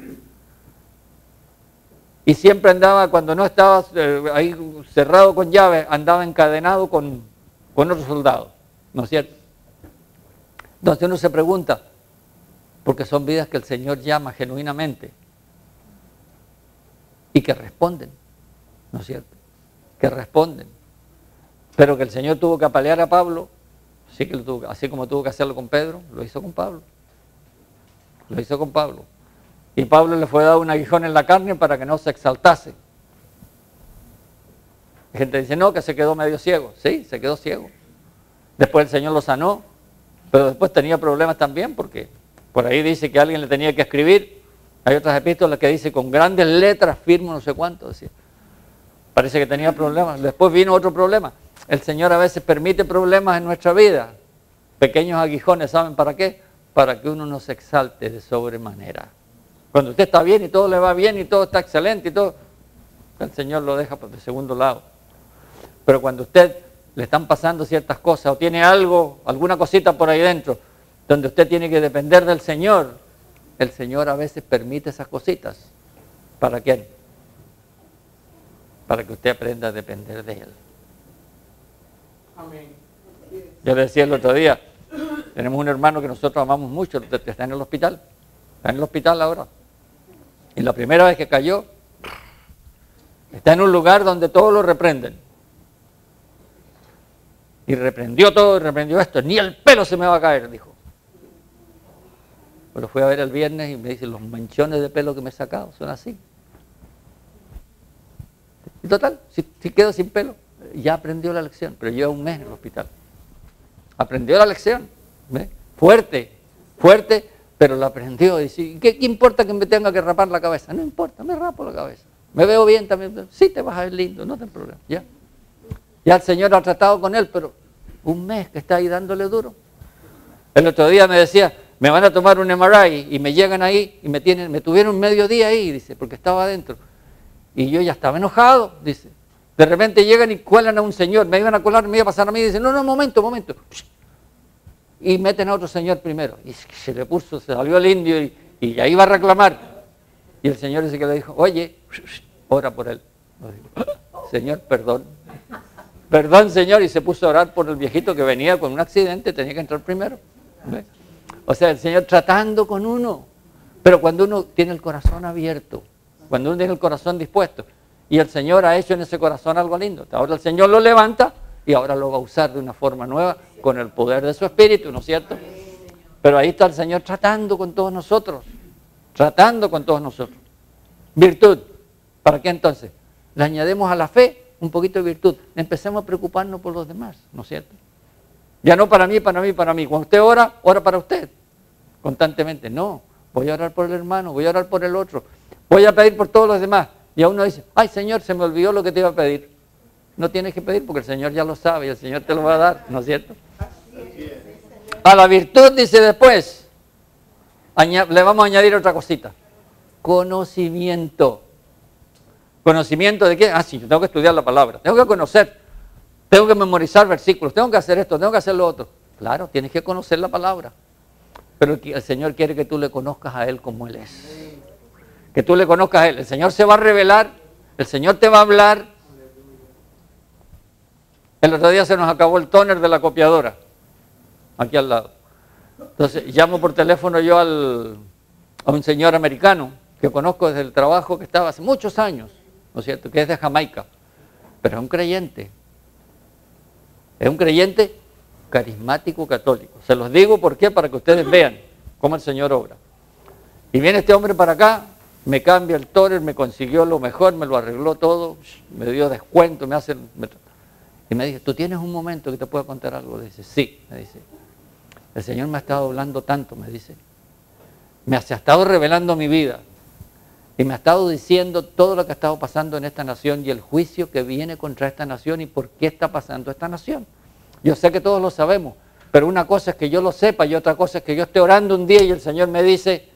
Y siempre andaba, cuando no estaba ahí cerrado con llave, andaba encadenado con otros soldados. ¿No es cierto? Entonces uno se pregunta, porque son vidas que el Señor llama genuinamente y que responden, ¿no es cierto? Que responden. Pero que el Señor tuvo que apalear a Pablo, sí que lo tuvo, así como tuvo que hacerlo con Pedro, lo hizo con Pablo. Lo hizo con Pablo. Y Pablo le fue dado un aguijón en la carne para que no se exaltase. La gente dice, no, que se quedó medio ciego. Sí, se quedó ciego. Después el Señor lo sanó, pero después tenía problemas también porque por ahí dice que alguien le tenía que escribir. Hay otras epístolas que dice con grandes letras, firmo no sé cuánto. Decía. Parece que tenía problemas. Después vino otro problema. El Señor a veces permite problemas en nuestra vida. Pequeños aguijones, ¿saben para qué? Para que uno no se exalte de sobremanera. Cuando usted está bien y todo le va bien y todo está excelente y todo, el Señor lo deja de segundo lado. Pero cuando usted le están pasando ciertas cosas o tiene algo, alguna cosita por ahí dentro, donde usted tiene que depender del Señor, el Señor a veces permite esas cositas. ¿Para qué? Para que usted aprenda a depender de Él. Amén. Yo le decía el otro día, tenemos un hermano que nosotros amamos mucho, que está en el hospital. Está en el hospital ahora. Y la primera vez que cayó, está en un lugar donde todos lo reprenden. Y reprendió todo, y reprendió esto. Ni el pelo se me va a caer, dijo. Pero fui a ver el viernes y me dice, los manchones de pelo que me he sacado son así. Y total, si quedo sin pelo, ya aprendió la lección. Pero lleva un mes en el hospital. Aprendió la lección. ¿Ve? Fuerte, fuerte. Pero lo aprendió. Y dice, ¿qué importa que me tenga que rapar la cabeza? No importa, me rapo la cabeza. ¿Me veo bien también? Sí, te vas a ver lindo, no te problema. Ya el Señor ha tratado con él, pero un mes que está ahí dándole duro. El otro día me decía, me van a tomar un MRI y me llegan ahí y me tuvieron medio día ahí, dice, porque estaba adentro. Y yo ya estaba enojado, dice. De repente llegan y cuelan a un señor, me iban a colar, me iba a pasar a mí y dice, no, momento. Y meten a otro señor primero. Y se le puso, se salió el indio y ahí va a reclamar. Y el Señor dice que le dijo, oye, ora por él. Señor, perdón. Perdón, Señor. Y se puso a orar por el viejito que venía con un accidente, tenía que entrar primero. ¿Ve? O sea, el Señor tratando con uno. Pero cuando uno tiene el corazón abierto, cuando uno tiene el corazón dispuesto, y el Señor ha hecho en ese corazón algo lindo. Ahora el Señor lo levanta y ahora lo va a usar de una forma nueva con el poder de su Espíritu, ¿no es cierto? Pero ahí está el Señor tratando con todos nosotros, tratando con todos nosotros. Virtud, ¿para qué entonces? Le añadimos a la fe un poquito de virtud, empecemos a preocuparnos por los demás, ¿no es cierto? Ya no para mí, para mí, para mí. Cuando usted ora, ora para usted, constantemente. No, voy a orar por el hermano, voy a orar por el otro, voy a pedir por todos los demás. Y a uno dice, ay Señor, se me olvidó lo que te iba a pedir. No tienes que pedir porque el Señor ya lo sabe y el Señor te lo va a dar, ¿no es cierto? A la virtud, dice después, le vamos a añadir otra cosita. Conocimiento. ¿Conocimiento de qué? Ah, sí, yo tengo que estudiar la palabra, tengo que conocer, tengo que memorizar versículos, tengo que hacer esto, tengo que hacer lo otro. Claro, tienes que conocer la palabra. Pero el Señor quiere que tú le conozcas a Él como Él es. Que tú le conozcas a Él. El Señor se va a revelar, el Señor te va a hablar. El otro día se nos acabó el tóner de la copiadora, aquí al lado. Entonces llamo por teléfono yo a un señor americano que conozco desde el trabajo que estaba hace muchos años, ¿no es cierto?, que es de Jamaica, pero es un creyente. Es un creyente carismático católico. Se los digo ¿por qué? Para que ustedes vean cómo el Señor obra. Y viene este hombre para acá, me cambia el tóner, me consiguió lo mejor, me lo arregló todo, me dio descuento, y me dice, ¿tú tienes un momento que te pueda contar algo? Dice, sí, me dice. El Señor me ha estado hablando tanto, me dice. Me ha estado revelando mi vida. Y me ha estado diciendo todo lo que ha estado pasando en esta nación y el juicio que viene contra esta nación y por qué está pasando esta nación. Yo sé que todos lo sabemos, pero una cosa es que yo lo sepa y otra cosa es que yo esté orando un día y el Señor me dice,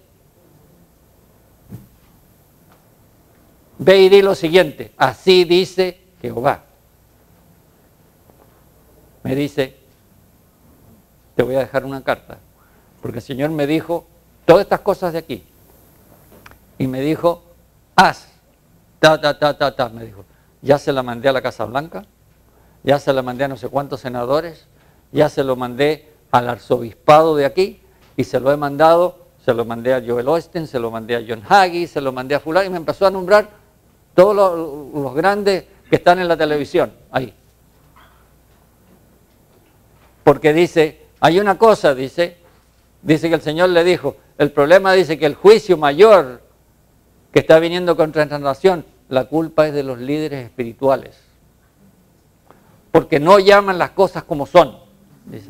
ve y di lo siguiente, así dice Jehová. Me dice, te voy a dejar una carta, porque el Señor me dijo todas estas cosas de aquí. Y me dijo, haz, me dijo, ya se la mandé a la Casa Blanca, ya se la mandé a no sé cuántos senadores, ya se lo mandé al arzobispado de aquí, y se lo he mandado, se lo mandé a Joel Osteen, se lo mandé a John Hagee, se lo mandé a fulano, y me empezó a nombrar todos los grandes que están en la televisión, ahí. Porque dice, hay una cosa, dice que el Señor le dijo, el problema dice que el juicio mayor que está viniendo contra esta nación, la culpa es de los líderes espirituales. Porque no llaman las cosas como son, dice.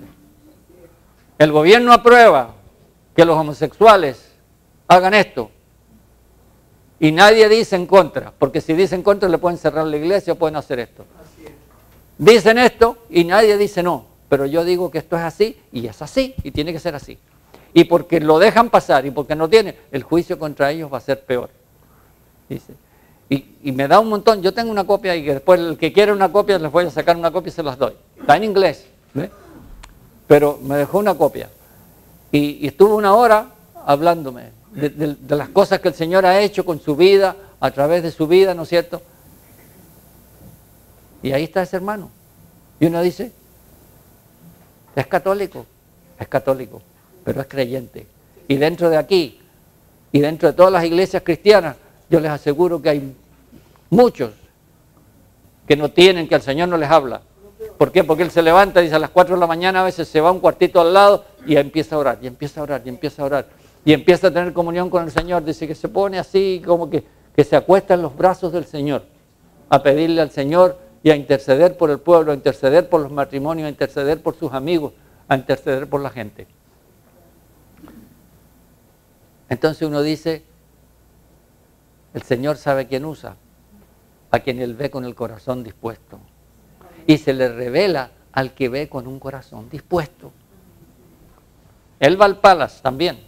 El gobierno aprueba que los homosexuales hagan esto. Y nadie dice en contra, porque si dicen en contra le pueden cerrar la iglesia o pueden hacer esto. Dicen esto y nadie dice no, pero yo digo que esto es así y es así y tiene que ser así. Y porque lo dejan pasar y porque no tiene, el juicio contra ellos va a ser peor. Dice. Y me da un montón, yo tengo una copia y después el que quiera una copia les voy a sacar una copia y se las doy. Está en inglés, ¿ve? Pero me dejó una copia. Y estuvo una hora hablándome de las cosas que el Señor ha hecho con su vida, a través de su vida, ¿no es cierto? Y ahí está ese hermano. Y uno dice, es católico, pero es creyente. Y dentro de aquí, y dentro de todas las iglesias cristianas, yo les aseguro que hay muchos que no tienen, que el Señor no les habla. ¿Por qué? Porque Él se levanta y dice a las 4 de la mañana, a veces se va a un cuartito al lado y empieza a orar, y empieza a orar, y empieza a orar. Y empieza a tener comunión con el Señor. Dice que se pone así, como que se acuesta en los brazos del Señor, a pedirle al Señor y a interceder por el pueblo, a interceder por los matrimonios, a interceder por sus amigos, a interceder por la gente. Entonces uno dice, el Señor sabe quién usa, a quien Él ve con el corazón dispuesto. Y se le revela al que ve con un corazón dispuesto. Él va al Palace también,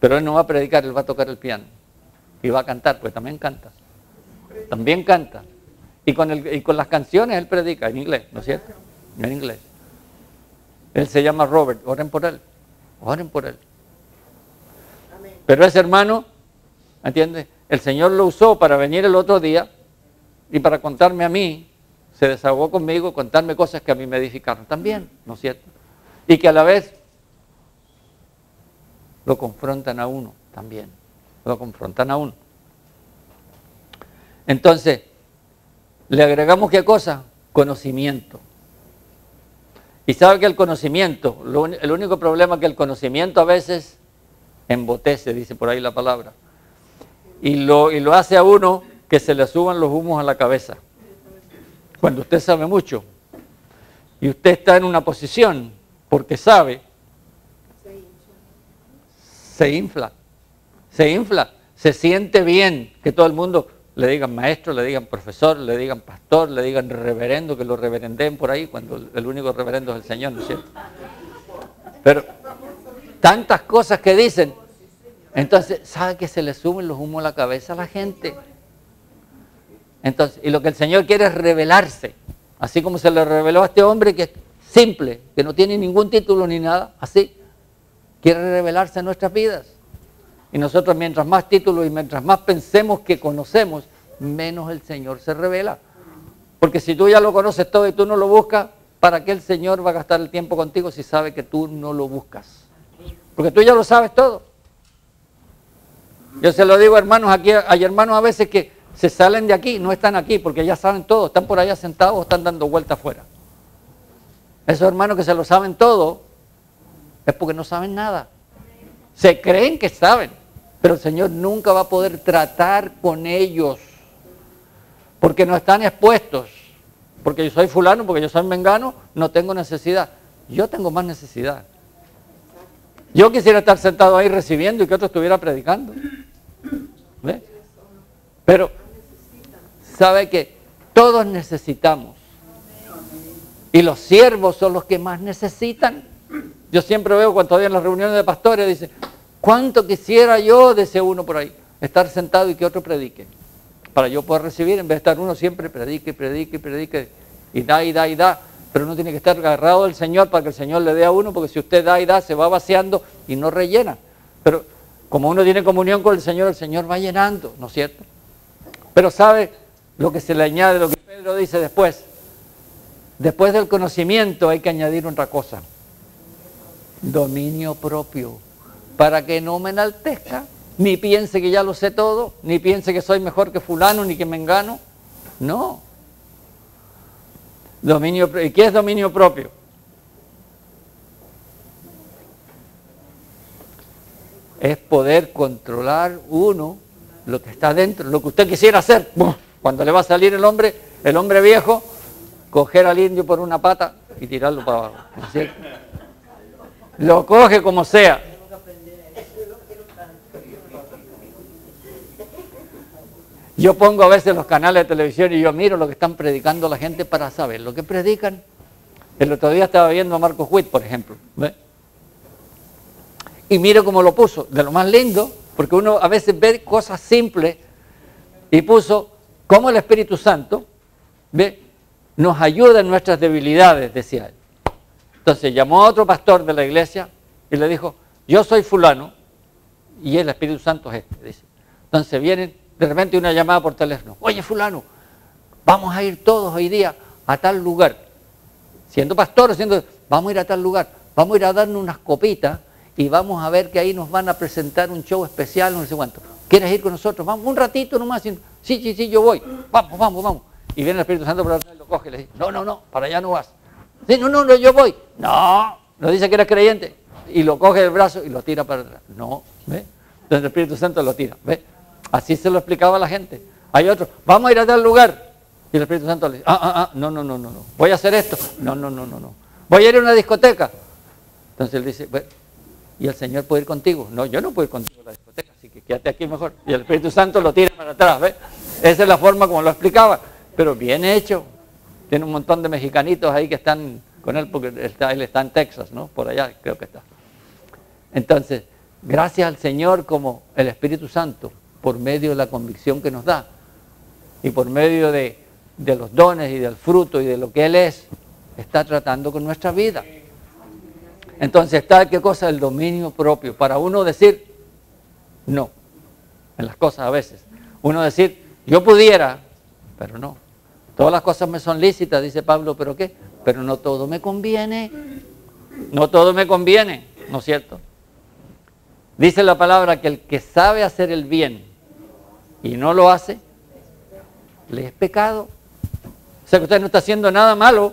pero Él no va a predicar, Él va a tocar el piano. Y va a cantar, pues también canta. También canta. Y con las canciones Él predica en inglés, ¿no es cierto? En inglés. Él se llama Robert, oren por Él. Oren por Él. Pero ese hermano, ¿entiendes? El Señor lo usó para venir el otro día y para contarme a mí, se desahogó conmigo, contarme cosas que a mí me edificaron también, ¿no es cierto? Y que a la vez lo confrontan a uno también, lo confrontan a uno. Entonces, le agregamos ¿qué cosa? Conocimiento. Y sabe que el conocimiento, el único problema es que el conocimiento a veces embotece, dice por ahí la palabra. Y lo hace a uno que se le suban los humos a la cabeza. Cuando usted sabe mucho y usted está en una posición porque sabe, se infla, se siente bien que todo el mundo le digan maestro, le digan profesor, le digan pastor, le digan reverendo, que lo reverenden por ahí, cuando el único reverendo es el Señor, ¿no es cierto? Pero tantas cosas que dicen, entonces, ¿sabe que se le suben los humos a la cabeza a la gente? Entonces, y lo que el Señor quiere es revelarse, así como se le reveló a este hombre que es simple, que no tiene ningún título ni nada, así, quiere revelarse en nuestras vidas. Y nosotros mientras más títulos y mientras más pensemos que conocemos, menos el Señor se revela. Porque si tú ya lo conoces todo y tú no lo buscas, ¿para qué el Señor va a gastar el tiempo contigo si sabe que tú no lo buscas? Porque tú ya lo sabes todo. Yo se lo digo, hermanos, aquí hay hermanos a veces que se salen de aquí, no están aquí, porque ya saben todo, están por allá sentados o están dando vueltas afuera. Esos hermanos que se lo saben todo, es porque no saben nada. Se creen que saben, pero el Señor nunca va a poder tratar con ellos, porque no están expuestos. Porque yo soy fulano, porque yo soy mengano, no tengo necesidad. Yo tengo más necesidad. Yo quisiera estar sentado ahí recibiendo y que otro estuviera predicando. ¿Ve? Pero, ¿sabe que todos necesitamos? Y los siervos son los que más necesitan. Yo siempre veo cuando todavía en las reuniones de pastores, dice, ¿cuánto quisiera yo, decía uno por ahí, estar sentado y que otro predique? Para yo poder recibir, en vez de estar uno siempre predique, predique, predique, y da, y da, y da. Pero uno tiene que estar agarrado del Señor para que el Señor le dé a uno, porque si usted da y da, se va vaciando y no rellena. Pero como uno tiene comunión con el Señor va llenando, ¿no es cierto? Pero ¿sabe lo que se le añade, lo que Pedro dice después? Después del conocimiento hay que añadir otra cosa. Dominio propio, para que no me enaltezca, ni piense que ya lo sé todo, ni piense que soy mejor que fulano, ni que mengano. No. ¿Y qué es dominio propio? Es poder controlar uno lo que está dentro, lo que usted quisiera hacer. Cuando le va a salir el hombre viejo, coger al indio por una pata y tirarlo para abajo. ¿No es cierto? Lo coge como sea. Yo pongo a veces los canales de televisión y yo miro lo que están predicando la gente para saber lo que predican. El otro día estaba viendo a Marcos Witt, por ejemplo. ¿Ve? Y mire cómo lo puso, de lo más lindo, porque uno a veces ve cosas simples y puso cómo el Espíritu Santo, ¿ve?, nos ayuda en nuestras debilidades, decía él. Entonces llamó a otro pastor de la iglesia y le dijo, yo soy fulano y el Espíritu Santo es este, dice. Entonces vienen de repente una llamada por teléfono, oye fulano, vamos a ir todos hoy día a tal lugar. Siendo pastor, vamos a ir a tal lugar, vamos a ir a darnos unas copitas y vamos a ver que ahí nos van a presentar un show especial, no sé cuánto. ¿Quieres ir con nosotros? Vamos un ratito nomás. Sí, yo voy. Vamos. Y viene el Espíritu Santo por atrás y lo coge y le dice, no, para allá no vas. Sí, no, yo voy. No dice que eres creyente. Y lo coge del brazo y lo tira para atrás. No, ¿ve? Entonces el Espíritu Santo lo tira, ¿ve? Así se lo explicaba a la gente. Hay otro, vamos a ir a tal lugar. Y el Espíritu Santo le dice, no. Voy a hacer esto. No. Voy a ir a una discoteca. Entonces él dice, bueno, ¿y el Señor puede ir contigo? No, yo no puedo ir contigo a la discoteca, así que quédate aquí mejor. Y el Espíritu Santo lo tira para atrás, ¿ves? Esa es la forma como lo explicaba, pero bien hecho. Tiene un montón de mexicanitos ahí que están con él, porque él está en Texas, ¿no? Por allá creo que está. Entonces, gracias al Señor como el Espíritu Santo, por medio de la convicción que nos da, y por medio de los dones y del fruto y de lo que Él es, está tratando con nuestra vida. Entonces está, ¿qué cosa? El dominio propio. Para uno decir no, en las cosas a veces. Uno decir, yo pudiera, pero no. Todas las cosas me son lícitas, dice Pablo, ¿pero qué? Pero no todo me conviene. No todo me conviene, ¿no es cierto? Dice la palabra que el que sabe hacer el bien y no lo hace, le es pecado. O sea que usted no está haciendo nada malo,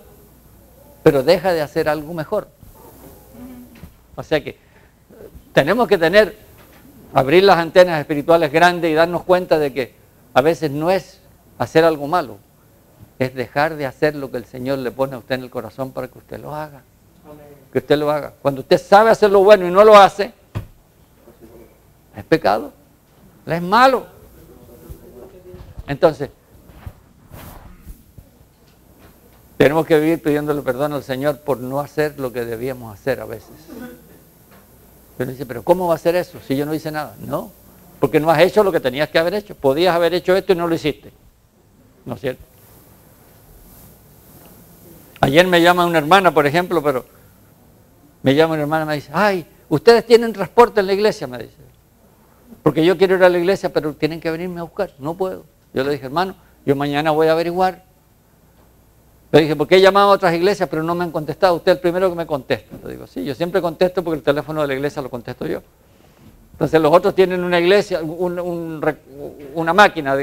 pero deja de hacer algo mejor. O sea que tenemos que abrir las antenas espirituales grandes y darnos cuenta de que a veces no es hacer algo malo, es dejar de hacer lo que el Señor le pone a usted en el corazón para que usted lo haga. Que usted lo haga. Cuando usted sabe hacer lo bueno y no lo hace, es pecado, es malo. Entonces, tenemos que vivir pidiéndole perdón al Señor por no hacer lo que debíamos hacer a veces. Pero dice, pero ¿cómo va a hacer eso si yo no hice nada? No, porque no has hecho lo que tenías que haber hecho. Podías haber hecho esto y no lo hiciste. ¿No es cierto? Ayer me llama una hermana, por ejemplo, me llama una hermana y me dice, ay, ustedes tienen transporte en la iglesia, me dice. Porque yo quiero ir a la iglesia, pero tienen que venirme a buscar. No puedo. Yo le dije, hermano, yo mañana voy a averiguar. Le dije, porque he llamado a otras iglesias, pero no me han contestado. Usted es el primero que me contesta. Le digo, sí, yo siempre contesto porque el teléfono de la iglesia lo contesto yo. Entonces los otros tienen una iglesia, una máquina.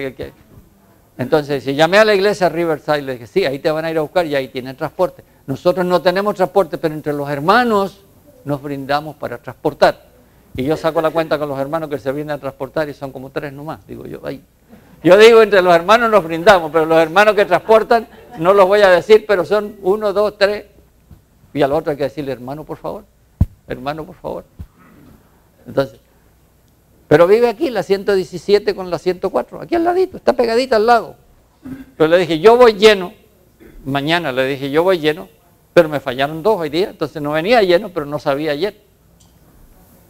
Entonces, si llamé a la iglesia Riverside, le dije, sí, ahí te van a ir a buscar y ahí tienen transporte. Nosotros no tenemos transporte, pero entre los hermanos nos brindamos para transportar. Y yo saco la cuenta con los hermanos que se vienen a transportar y son como 3 nomás. Digo yo, ahí. Yo digo, entre los hermanos nos brindamos, pero los hermanos que transportan, no los voy a decir, pero son 1, 2, 3. Y al otro hay que decirle, hermano, por favor. Hermano, por favor. Entonces, pero vive aquí, la 117 con la 104, aquí al ladito, está pegadita al lado. Pero le dije, yo voy lleno, mañana le dije, yo voy lleno, pero me fallaron 2 hoy día, entonces no venía lleno, pero no sabía ayer.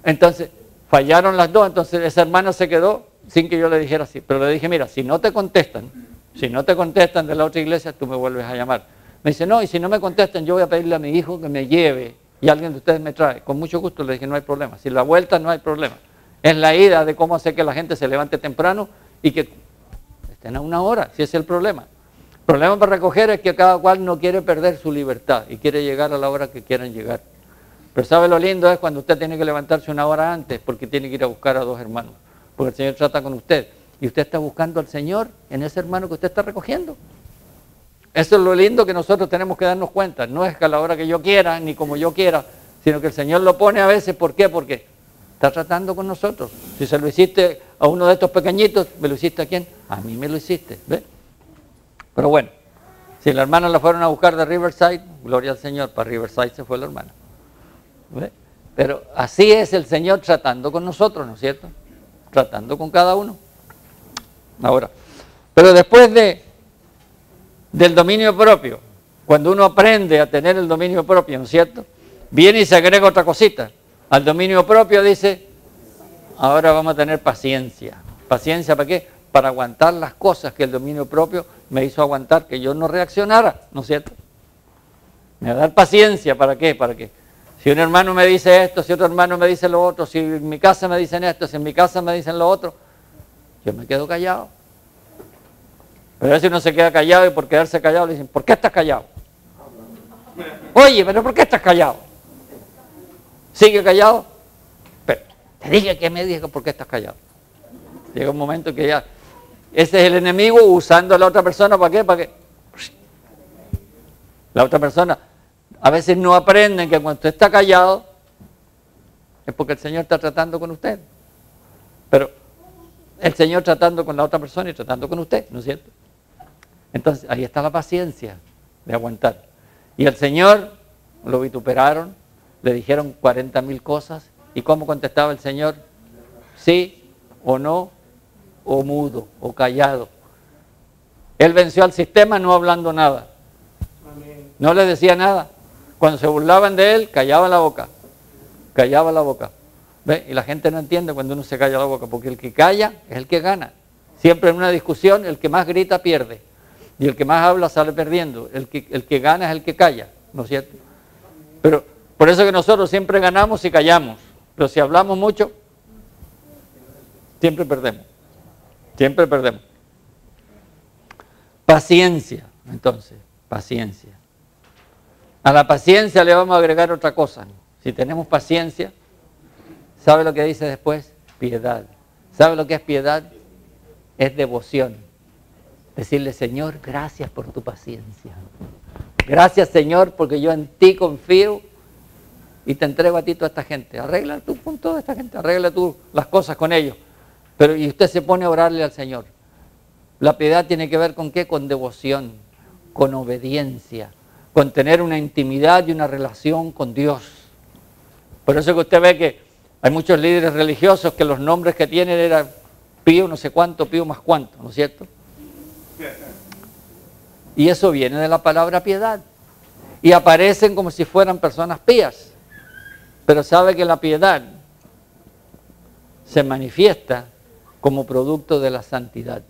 Entonces, fallaron las 2, entonces esa hermana se quedó sin que yo le dijera así. Pero le dije, mira, si no te contestan de la otra iglesia, tú me vuelves a llamar. Me dice, no, y si no me contestan, yo voy a pedirle a mi hijo que me lleve y alguien de ustedes me trae. Con mucho gusto le dije, no hay problema. Si la vuelta, no hay problema. Es la ida de cómo hacer que la gente se levante temprano y que estén a 1 hora, si ese es el problema. El problema para recoger es que cada cual no quiere perder su libertad y quiere llegar a la hora que quieran llegar. Pero ¿sabe lo lindo? Es cuando usted tiene que levantarse 1 hora antes porque tiene que ir a buscar a 2 hermanos. Porque el Señor trata con usted. Y usted está buscando al Señor en ese hermano que usted está recogiendo. Eso es lo lindo que nosotros tenemos que darnos cuenta. No es que a la hora que yo quiera, ni como yo quiera, sino que el Señor lo pone a veces. ¿Por qué? Porque está tratando con nosotros. Si se lo hiciste a uno de estos pequeñitos, ¿me lo hiciste a quién? A mí me lo hiciste. ¿Ve? Pero bueno, si la hermana la fueron a buscar de Riverside, gloria al Señor, para Riverside se fue la hermana. ¿Ve? Pero así es el Señor tratando con nosotros, ¿no es cierto? Tratando con cada uno. Ahora, pero después del dominio propio, cuando uno aprende a tener el dominio propio, ¿no es cierto? Viene y se agrega otra cosita. Al dominio propio dice, ahora vamos a tener paciencia. ¿Paciencia para qué? Para aguantar las cosas que el dominio propio me hizo aguantar, que yo no reaccionara, ¿no es cierto? Me va a dar paciencia, ¿para qué? Para que si un hermano me dice esto, si otro hermano me dice lo otro, si en mi casa me dicen esto, si en mi casa me dicen lo otro, yo me quedo callado. Pero a veces uno se queda callado y por quedarse callado le dicen, ¿por qué estás callado? Oye, pero ¿por qué estás callado? ¿Sigue callado? Pero te dije que me dijo, ¿por qué estás callado? Llega un momento que ya, ese es el enemigo usando a la otra persona, ¿para qué? Para que la otra persona a veces no aprenden que cuando usted está callado es porque el Señor está tratando con usted. Pero el Señor tratando con la otra persona y tratando con usted, ¿no es cierto? Entonces, ahí está la paciencia de aguantar. Y el Señor lo vituperaron, le dijeron 40,000 cosas. ¿Y cómo contestaba el Señor? Sí o no, o mudo, o callado. Él venció al sistema no hablando nada. No le decía nada. Cuando se burlaban de él, callaba la boca. Callaba la boca. ¿Ve? Y la gente no entiende cuando uno se calla la boca, porque el que calla es el que gana. Siempre en una discusión, el que más grita pierde. Y el que más habla sale perdiendo. El que gana es el que calla, ¿no es cierto? Pero por eso que nosotros siempre ganamos si callamos. Pero si hablamos mucho, siempre perdemos. Siempre perdemos. Paciencia, entonces, paciencia. A la paciencia le vamos a agregar otra cosa. Si tenemos paciencia, ¿sabe lo que dice después? Piedad. ¿Sabe lo que es piedad? Es devoción. Decirle, Señor, gracias por tu paciencia. Gracias, Señor, porque yo en ti confío y te entrego a ti toda esta gente. Arregla tú con toda esta gente, arregla tú las cosas con ellos. Pero y usted se pone a orarle al Señor. La piedad tiene que ver con qué? Con devoción, con obediencia, con tener una intimidad y una relación con Dios. Por eso que usted ve que hay muchos líderes religiosos que los nombres que tienen eran Pío no sé cuánto, Pío más cuánto, ¿no es cierto? Y eso viene de la palabra piedad. Y aparecen como si fueran personas pías. Pero sabe que la piedad se manifiesta como producto de la santidad,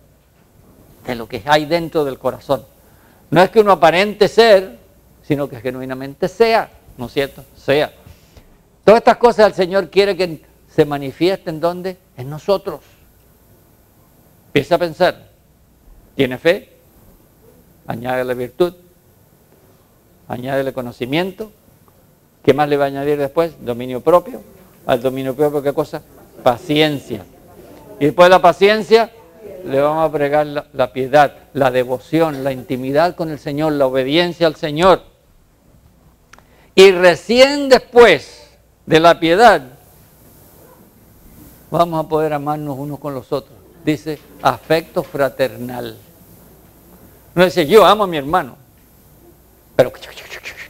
de lo que hay dentro del corazón. No es que uno aparente ser, sino que genuinamente sea, ¿no es cierto? Sea. Todas estas cosas el Señor quiere que se manifiesten, ¿dónde? En nosotros. Empieza a pensar, ¿tiene fe? Añádele virtud, añádele conocimiento. ¿Qué más le va a añadir después? Dominio propio. Al dominio propio, ¿qué cosa? Paciencia. Y después de la paciencia, le vamos a pregar la piedad, la devoción, la intimidad con el Señor, la obediencia al Señor. Y recién después de la piedad, vamos a poder amarnos unos con los otros. Dice, afecto fraternal. No dice, yo amo a mi hermano, pero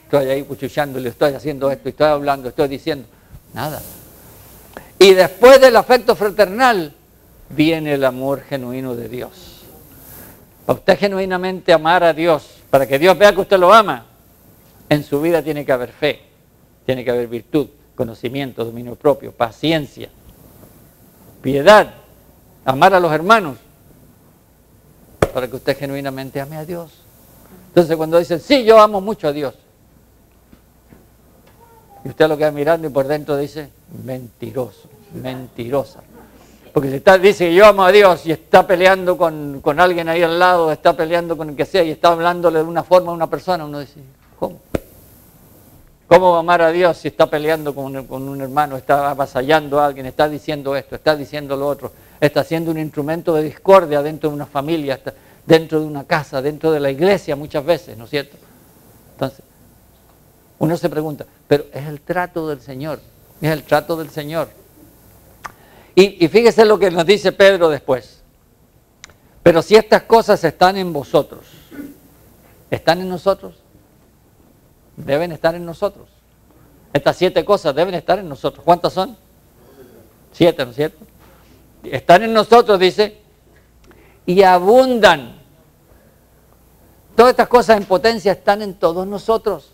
estoy ahí cuchuchándole, estoy haciendo esto, estoy hablando, estoy diciendo, nada. Y después del afecto fraternal, viene el amor genuino de Dios. Para usted genuinamente amar a Dios, para que Dios vea que usted lo ama, en su vida tiene que haber fe, tiene que haber virtud, conocimiento, dominio propio, paciencia, piedad, amar a los hermanos, para que usted genuinamente ame a Dios. Entonces cuando dicen, sí, yo amo mucho a Dios, y usted lo queda mirando y por dentro dice, mentiroso, mentirosa. Porque si dice que yo amo a Dios y está peleando con alguien ahí al lado, está peleando con el que sea y está hablándole de una forma a una persona, uno dice, ¿cómo? ¿Cómo va a amar a Dios si está peleando con un hermano, está avasallando a alguien, está diciendo esto, está diciendo lo otro, está siendo un instrumento de discordia dentro de una familia, dentro de una casa, dentro de la iglesia muchas veces, ¿no es cierto? Entonces, uno se pregunta, pero es el trato del Señor, es el trato del Señor. Y fíjese lo que nos dice Pedro después. Pero si estas cosas están en vosotros, ¿están en nosotros? Deben estar en nosotros. Estas 7 cosas deben estar en nosotros. ¿Cuántas son? 7, ¿no es cierto? Están en nosotros, dice, y abundan. Todas estas cosas en potencia están en todos nosotros.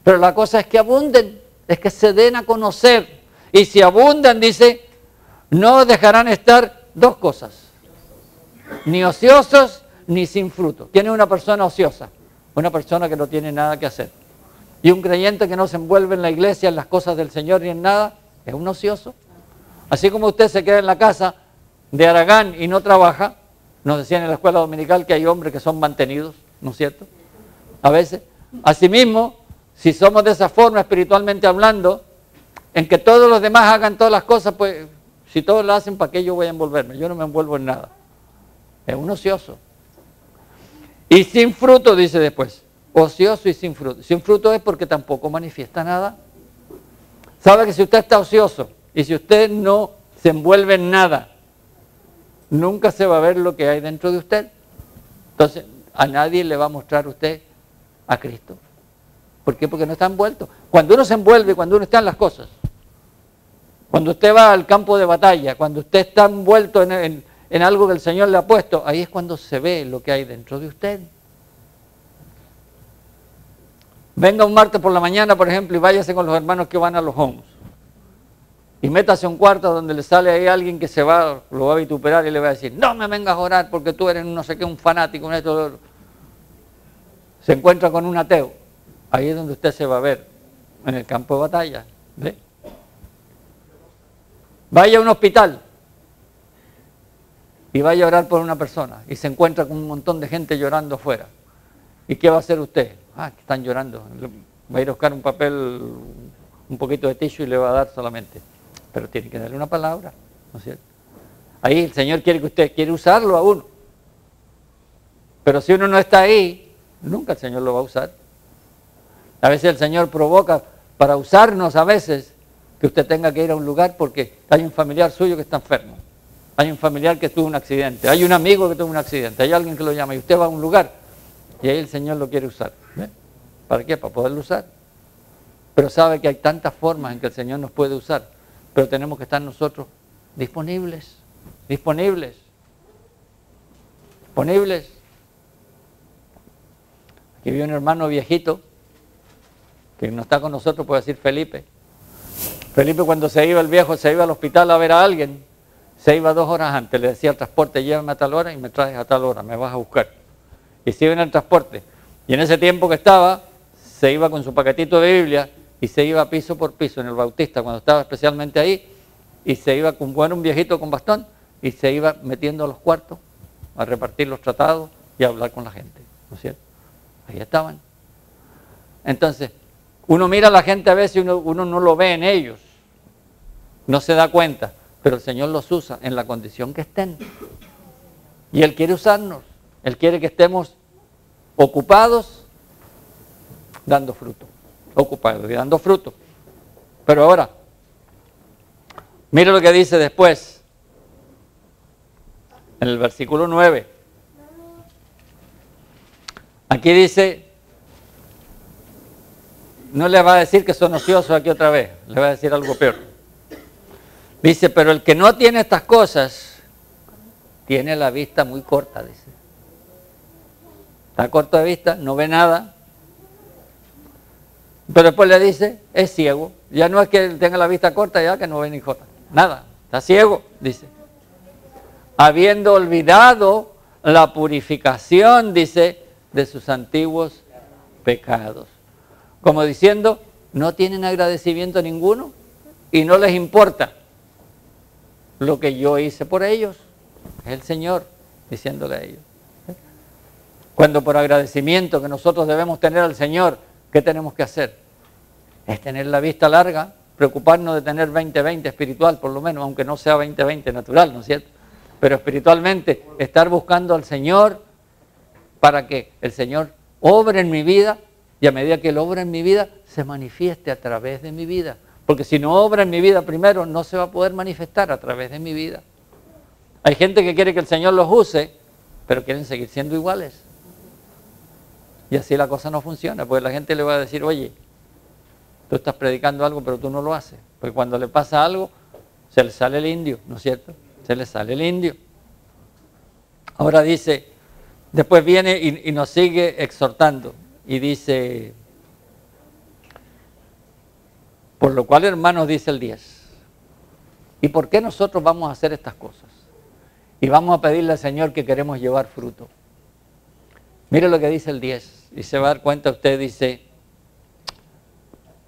Pero la cosa es que abunden, es que se den a conocer. Y si abundan, dice, no dejarán estar 2 cosas. Ni ociosos, ni sin fruto. ¿Quién es una persona ociosa? Una persona que no tiene nada que hacer. Y un creyente que no se envuelve en la iglesia, en las cosas del Señor ni en nada, es un ocioso. Así como usted se queda en la casa de Aragán y no trabaja, nos decían en la escuela dominical que hay hombres que son mantenidos, ¿no es cierto? A veces. Asimismo, si somos de esa forma espiritualmente hablando, en que todos los demás hagan todas las cosas, pues si todos lo hacen, ¿para qué yo voy a envolverme? Yo no me envuelvo en nada. Es un ocioso. Y sin fruto, dice después. Ocioso y sin fruto. Sin fruto es porque tampoco manifiesta nada. Sabe que si usted está ocioso y si usted no se envuelve en nada, nunca se va a ver lo que hay dentro de usted. Entonces, a nadie le va a mostrar usted a Cristo. ¿Por qué? Porque no está envuelto. Cuando uno se envuelve, cuando uno está en las cosas, cuando usted va al campo de batalla, cuando usted está envuelto en algo que el Señor le ha puesto, ahí es cuando se ve lo que hay dentro de usted. Venga un martes por la mañana, por ejemplo, y váyase con los hermanos que van a los homes. Y métase a un cuarto donde le sale ahí alguien que lo va a vituperar y le va a decir, no me vengas a orar porque tú eres no sé qué, un fanático, un esto. Se encuentra con un ateo. Ahí es donde usted se va a ver, en el campo de batalla. ¿Ve? Vaya a un hospital y vaya a orar por una persona y se encuentra con un montón de gente llorando afuera. ¿Y qué va a hacer usted? Que están llorando. Va a ir a buscar un papel, un poquito de tissue y le va a dar solamente. Pero tiene que darle una palabra, ¿no es cierto? Ahí el Señor quiere que usted quiere usarlo a uno. Pero si uno no está ahí, nunca el Señor lo va a usar. A veces el Señor provoca para usarnos a veces que usted tenga que ir a un lugar porque hay un familiar suyo que está enfermo. Hay un familiar que tuvo un accidente. Hay un amigo que tuvo un accidente. Hay alguien que lo llama y usted va a un lugar y ahí el Señor lo quiere usar. ¿Ve? ¿Para qué? Para poderlo usar. Pero sabe que hay tantas formas en que el Señor nos puede usar. Pero tenemos que estar nosotros disponibles. Disponibles. Disponibles. Aquí vive un hermano viejito que no está con nosotros, puede decir Felipe. Felipe, cuando se iba el viejo, se iba al hospital a ver a alguien, se iba 2 horas antes, le decía al transporte, llévame a tal hora y me traes a tal hora, me vas a buscar. Y se iba en el transporte. Y en ese tiempo que estaba, se iba con su paquetito de Biblia y se iba piso por piso en el Bautista, cuando estaba especialmente ahí, y se iba con un viejito con bastón, y se iba metiendo a los cuartos a repartir los tratados y a hablar con la gente, ¿no es cierto? Ahí estaban. Entonces, uno mira a la gente a veces y uno no lo ve en ellos, no se da cuenta, pero el Señor los usa en la condición que estén. Y Él quiere usarnos, Él quiere que estemos ocupados dando fruto, ocupados y dando fruto. Pero ahora, mire lo que dice después, en el versículo 9. Aquí dice, no le va a decir que son ociosos aquí otra vez, le va a decir algo peor. Dice, pero el que no tiene estas cosas, tiene la vista muy corta, dice. Está corto de vista, no ve nada. Pero después le dice, es ciego. Ya no es que tenga la vista corta, ya que no ve ni jota. Nada, está ciego, dice. Habiendo olvidado la purificación, dice, de sus antiguos pecados. Como diciendo, no tienen agradecimiento ninguno y no les importa lo que yo hice por ellos. Es el Señor diciéndole a ellos. Cuando por agradecimiento que nosotros debemos tener al Señor, ¿qué tenemos que hacer? Es tener la vista larga, preocuparnos de tener 20-20 espiritual, por lo menos, aunque no sea 20-20 natural, ¿no es cierto? Pero espiritualmente, estar buscando al Señor para que el Señor obre en mi vida y a medida que Él obra en mi vida, se manifieste a través de mi vida. Porque si no obra en mi vida primero, no se va a poder manifestar a través de mi vida. Hay gente que quiere que el Señor los use, pero quieren seguir siendo iguales. Y así la cosa no funciona, porque la gente le va a decir, oye, tú estás predicando algo, pero tú no lo haces. Porque cuando le pasa algo, se le sale el indio, ¿no es cierto? Se le sale el indio. Ahora dice, después viene y nos sigue exhortando. Y dice, por lo cual, hermanos, dice el 10, ¿y por qué nosotros vamos a hacer estas cosas? Y vamos a pedirle al Señor que queremos llevar fruto. Mire lo que dice el 10, y se va a dar cuenta usted, dice,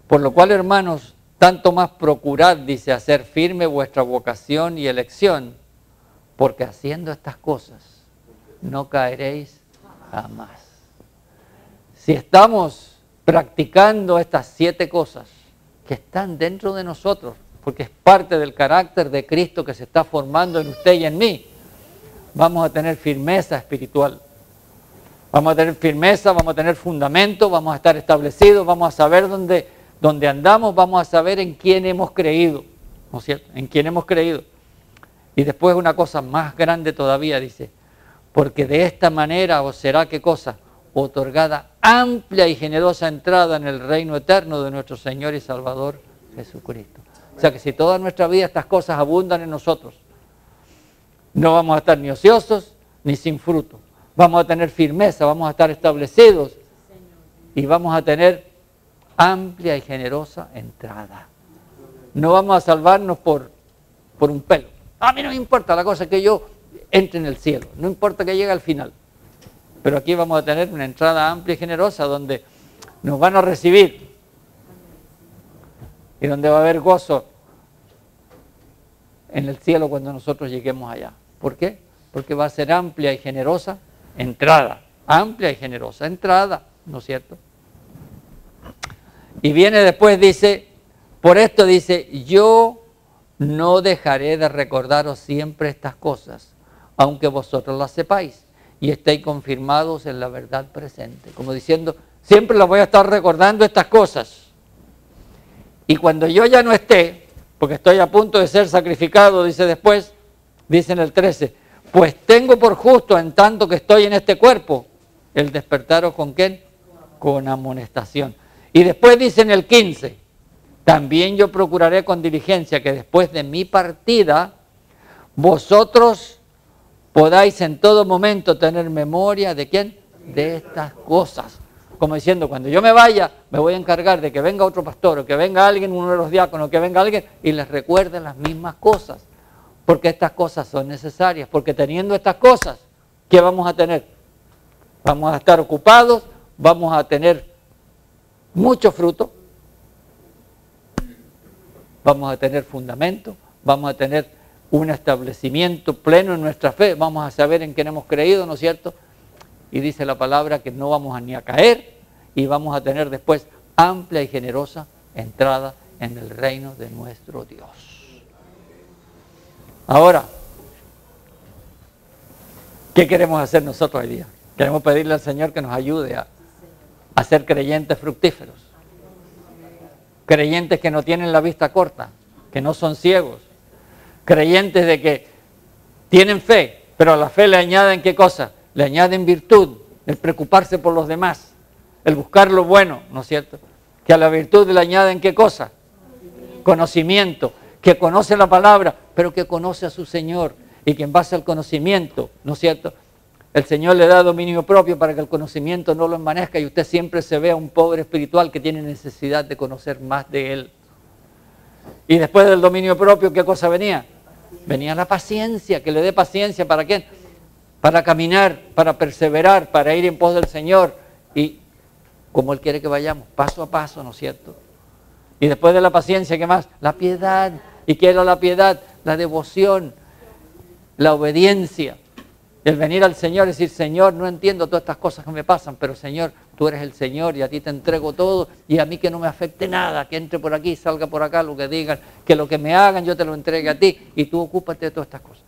por lo cual, hermanos, tanto más procurad, dice, hacer firme vuestra vocación y elección, porque haciendo estas cosas no caeréis jamás. Si estamos practicando estas 7 cosas que están dentro de nosotros, porque es parte del carácter de Cristo que se está formando en usted y en mí, vamos a tener firmeza espiritual. Vamos a tener firmeza, vamos a tener fundamento, vamos a estar establecidos, vamos a saber dónde andamos, vamos a saber en quién hemos creído, ¿no es cierto? En quién hemos creído. Y después una cosa más grande todavía, dice, porque de esta manera os será, ¿qué cosa? Otorgada amplia y generosa entrada en el reino eterno de nuestro Señor y Salvador Jesucristo. O sea que si toda nuestra vida estas cosas abundan en nosotros, no vamos a estar ni ociosos ni sin fruto. Vamos a tener firmeza, vamos a estar establecidos y vamos a tener amplia y generosa entrada. No vamos a salvarnos por un pelo. A mí no me importa, la cosa es que yo entre en el cielo, no importa que llegue al final. Pero aquí vamos a tener una entrada amplia y generosa donde nos van a recibir y donde va a haber gozo en el cielo cuando nosotros lleguemos allá. ¿Por qué? Porque va a ser amplia y generosa entrada, amplia y generosa entrada, ¿no es cierto? Y viene después, dice, por esto dice, yo no dejaré de recordaros siempre estas cosas, aunque vosotros las sepáis y estéis confirmados en la verdad presente. Como diciendo, siempre las voy a estar recordando estas cosas. Y cuando yo ya no esté, porque estoy a punto de ser sacrificado, dice después, dice en el 13, pues tengo por justo, en tanto que estoy en este cuerpo, el despertaros con ¿quién? Con amonestación. Y después dice en el 15, también yo procuraré con diligencia que después de mi partida, vosotros podáis en todo momento tener memoria ¿de quién? De estas cosas. Como diciendo, cuando yo me vaya, me voy a encargar de que venga otro pastor, o que venga alguien, uno de los diáconos, que venga alguien, y les recuerde las mismas cosas. Porque estas cosas son necesarias, porque teniendo estas cosas, ¿qué vamos a tener? Vamos a estar ocupados, vamos a tener mucho fruto, vamos a tener fundamento, vamos a tener un establecimiento pleno en nuestra fe, vamos a saber en quién hemos creído, ¿no es cierto? Y dice la palabra que no vamos a ni a caer y vamos a tener después amplia y generosa entrada en el reino de nuestro Dios. Ahora, ¿qué queremos hacer nosotros hoy día? Queremos pedirle al Señor que nos ayude a ser creyentes fructíferos. Creyentes que no tienen la vista corta, que no son ciegos. Creyentes de que tienen fe, pero a la fe le añaden ¿qué cosa? Le añaden virtud, el preocuparse por los demás, el buscar lo bueno, ¿no es cierto? Que a la virtud le añaden ¿qué cosa? Conocimiento, que conoce la palabra, pero que conoce a su Señor y que en base al conocimiento, ¿no es cierto? El Señor le da dominio propio para que el conocimiento no lo envanezca y usted siempre se vea un pobre espiritual que tiene necesidad de conocer más de Él. Y después del dominio propio, ¿qué cosa venía? Venía la paciencia, que le dé paciencia, ¿para quién? Para caminar, para perseverar, para ir en pos del Señor y como Él quiere que vayamos, paso a paso, ¿no es cierto? Y después de la paciencia, ¿qué más? La piedad. ¿Y qué era la piedad? La devoción, la obediencia. El venir al Señor y decir, Señor, no entiendo todas estas cosas que me pasan, pero Señor, tú eres el Señor y a ti te entrego todo y a mí que no me afecte nada, que entre por aquí, salga por acá, lo que digan, que lo que me hagan yo te lo entregue a ti y tú ocúpate de todas estas cosas.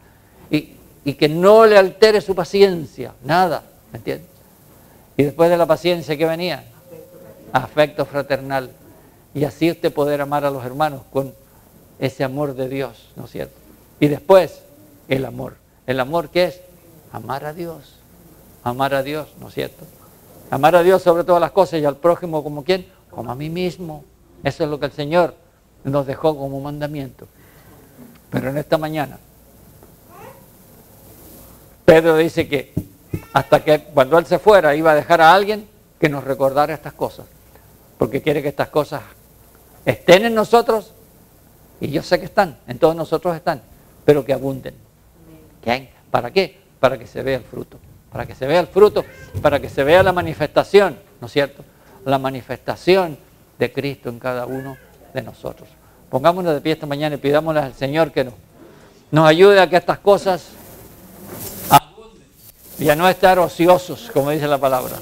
Y que no le altere su paciencia, nada, ¿me entiendes? Y después de la paciencia, ¿qué venía? Afecto fraternal. Y así usted poder amar a los hermanos con ese amor de Dios, ¿no es cierto? Y después, el amor. ¿El amor qué es? Amar a Dios, ¿no es cierto? Amar a Dios sobre todas las cosas y al prójimo como ¿quién? Como a mí mismo. Eso es lo que el Señor nos dejó como mandamiento. Pero en esta mañana, Pedro dice que hasta que cuando Él se fuera iba a dejar a alguien que nos recordara estas cosas. Porque quiere que estas cosas estén en nosotros y yo sé que están, en todos nosotros están, pero que abunden. ¿Quién? ¿Para qué? Para que se vea el fruto, para que se vea el fruto, para que se vea la manifestación, ¿no es cierto? La manifestación de Cristo en cada uno de nosotros. Pongámonos de pie esta mañana y pidámosle al Señor que nos ayude a que estas cosas abunden y a no estar ociosos, como dice la palabra.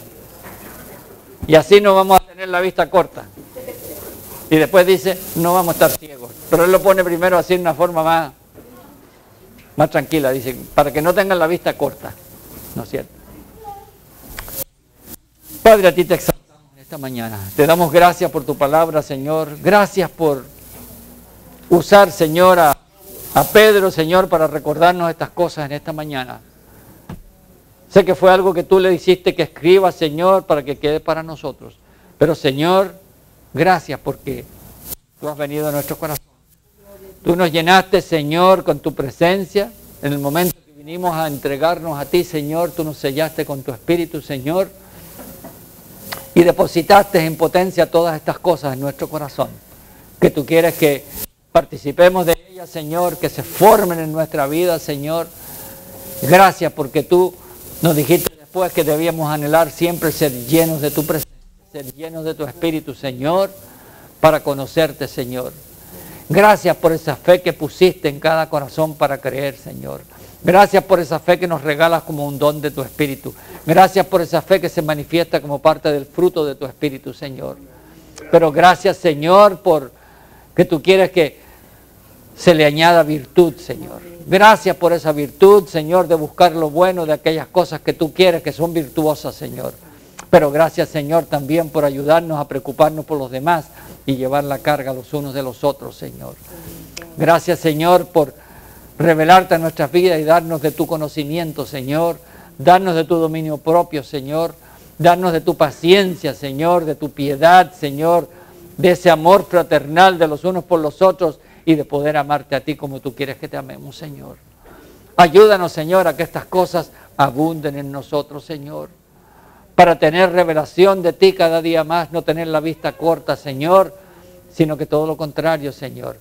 Y así no vamos a tener la vista corta. Y después dice, no vamos a estar ciegos. Pero Él lo pone primero así de una forma más tranquila, dice, para que no tengan la vista corta, ¿no es cierto? Padre, a ti te exaltamos en esta mañana. Te damos gracias por tu palabra, Señor. Gracias por usar, Señor, a Pedro, Señor, para recordarnos estas cosas en esta mañana. Sé que fue algo que tú le hiciste que escriba, Señor, para que quede para nosotros. Pero, Señor, gracias porque tú has venido a nuestro corazón. Tú nos llenaste, Señor, con tu presencia. En el momento que vinimos a entregarnos a ti, Señor, tú nos sellaste con tu Espíritu, Señor. Y depositaste en potencia todas estas cosas en nuestro corazón. Que tú quieres que participemos de ellas, Señor, que se formen en nuestra vida, Señor. Gracias porque tú nos dijiste después que debíamos anhelar siempre ser llenos de tu presencia, ser llenos de tu Espíritu, Señor, para conocerte, Señor. Gracias por esa fe que pusiste en cada corazón para creer, Señor. Gracias por esa fe que nos regalas como un don de tu Espíritu. Gracias por esa fe que se manifiesta como parte del fruto de tu Espíritu, Señor. Pero gracias, Señor, por que tú quieres que se le añada virtud, Señor. Gracias por esa virtud, Señor, de buscar lo bueno de aquellas cosas que tú quieres que son virtuosas, Señor. Pero gracias, Señor, también por ayudarnos a preocuparnos por los demás y llevar la carga los unos de los otros, Señor. Gracias, Señor, por revelarte a nuestras vidas y darnos de tu conocimiento, Señor. Darnos de tu dominio propio, Señor. Darnos de tu paciencia, Señor, de tu piedad, Señor, de ese amor fraternal de los unos por los otros y de poder amarte a ti como tú quieres que te amemos, Señor. Ayúdanos, Señor, a que estas cosas abunden en nosotros, Señor, para tener revelación de ti cada día más, no tener la vista corta, Señor, sino que todo lo contrario, Señor.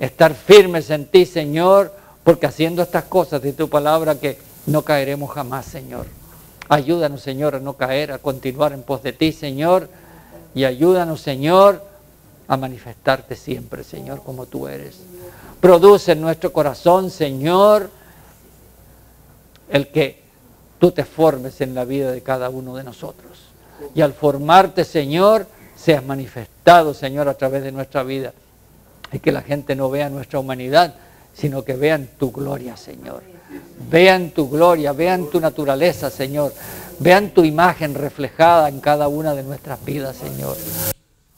Estar firmes en ti, Señor, porque haciendo estas cosas de tu palabra que no caeremos jamás, Señor. Ayúdanos, Señor, a no caer, a continuar en pos de ti, Señor, y ayúdanos, Señor, a manifestarte siempre, Señor, como tú eres. Produce en nuestro corazón, Señor, el que tú te formes en la vida de cada uno de nosotros. Y al formarte, Señor, seas manifestado, Señor, a través de nuestra vida. Y que la gente no vea nuestra humanidad, sino que vean tu gloria, Señor. Vean tu gloria, vean tu naturaleza, Señor. Vean tu imagen reflejada en cada una de nuestras vidas, Señor.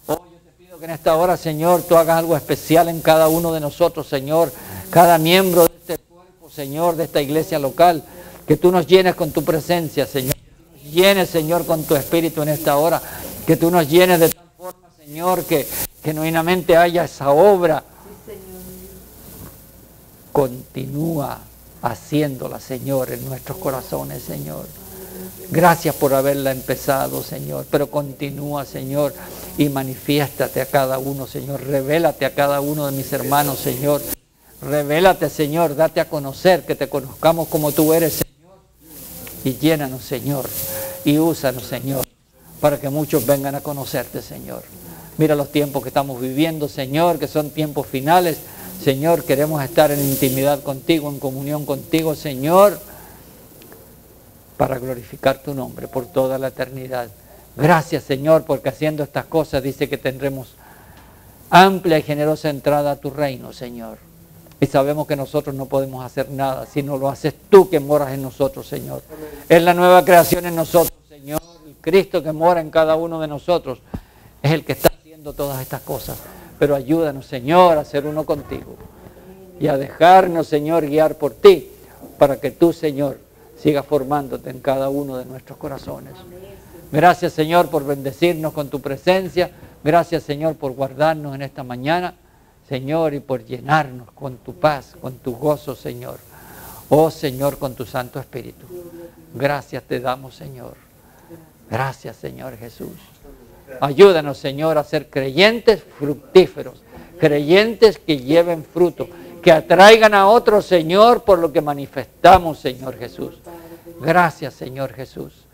Oh, yo te pido que en esta hora, Señor, tú hagas algo especial en cada uno de nosotros, Señor. Cada miembro de este cuerpo, Señor, de esta iglesia local. Que tú nos llenes con tu presencia, Señor. Que tú nos llenes, Señor, con tu espíritu en esta hora. Que tú nos llenes de tal forma, Señor, que genuinamente haya esa obra. Continúa haciéndola, Señor, en nuestros corazones, Señor. Gracias por haberla empezado, Señor, pero continúa, Señor, y manifiéstate a cada uno, Señor. Revélate a cada uno de mis hermanos, Señor. Revélate, Señor, date a conocer, que te conozcamos como tú eres, Señor. Y llénanos, Señor, y úsanos, Señor, para que muchos vengan a conocerte, Señor. Mira los tiempos que estamos viviendo, Señor, que son tiempos finales. Señor, queremos estar en intimidad contigo, en comunión contigo, Señor, para glorificar tu nombre por toda la eternidad. Gracias, Señor, porque haciendo estas cosas dice que tendremos amplia y generosa entrada a tu reino, Señor. Y sabemos que nosotros no podemos hacer nada, sino lo haces tú que moras en nosotros, Señor. Es la nueva creación en nosotros, Señor. El Cristo que mora en cada uno de nosotros es el que está haciendo todas estas cosas. Pero ayúdanos, Señor, a ser uno contigo y a dejarnos, Señor, guiar por ti, para que tú, Señor, sigas formándote en cada uno de nuestros corazones. Gracias, Señor, por bendecirnos con tu presencia. Gracias, Señor, por guardarnos en esta mañana, Señor, y por llenarnos con tu paz, con tu gozo, Señor. Oh, Señor, con tu Santo Espíritu. Gracias te damos, Señor. Gracias, Señor Jesús. Ayúdanos, Señor, a ser creyentes fructíferos, creyentes que lleven fruto, que atraigan a otros, Señor, por lo que manifestamos, Señor Jesús. Gracias, Señor Jesús.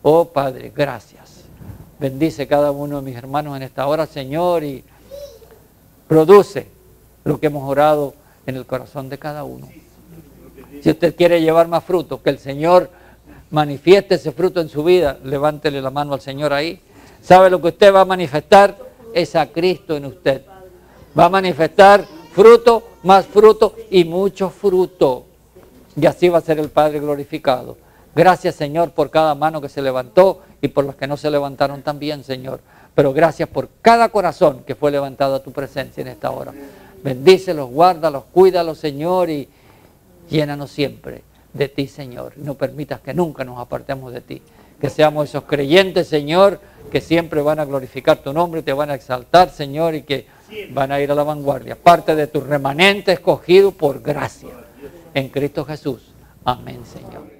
Oh, Padre, gracias. Bendice cada uno de mis hermanos en esta hora, Señor, y produce lo que hemos orado en el corazón de cada uno. Si usted quiere llevar más fruto, que el Señor manifieste ese fruto en su vida, levántele la mano al Señor ahí. ¿Sabe lo que usted va a manifestar? Es a Cristo en usted. Va a manifestar fruto, más fruto y mucho fruto. Y así va a ser el Padre glorificado. Gracias, Señor, por cada mano que se levantó y por los que no se levantaron también, Señor. Pero gracias por cada corazón que fue levantado a tu presencia en esta hora. Bendícelos, guárdalos, cuídalos, Señor, y llénanos siempre de ti, Señor. No permitas que nunca nos apartemos de ti. Que seamos esos creyentes, Señor, que siempre van a glorificar tu nombre, te van a exaltar, Señor, y que van a ir a la vanguardia. Parte de tu remanente escogido por gracia. En Cristo Jesús. Amén, Señor.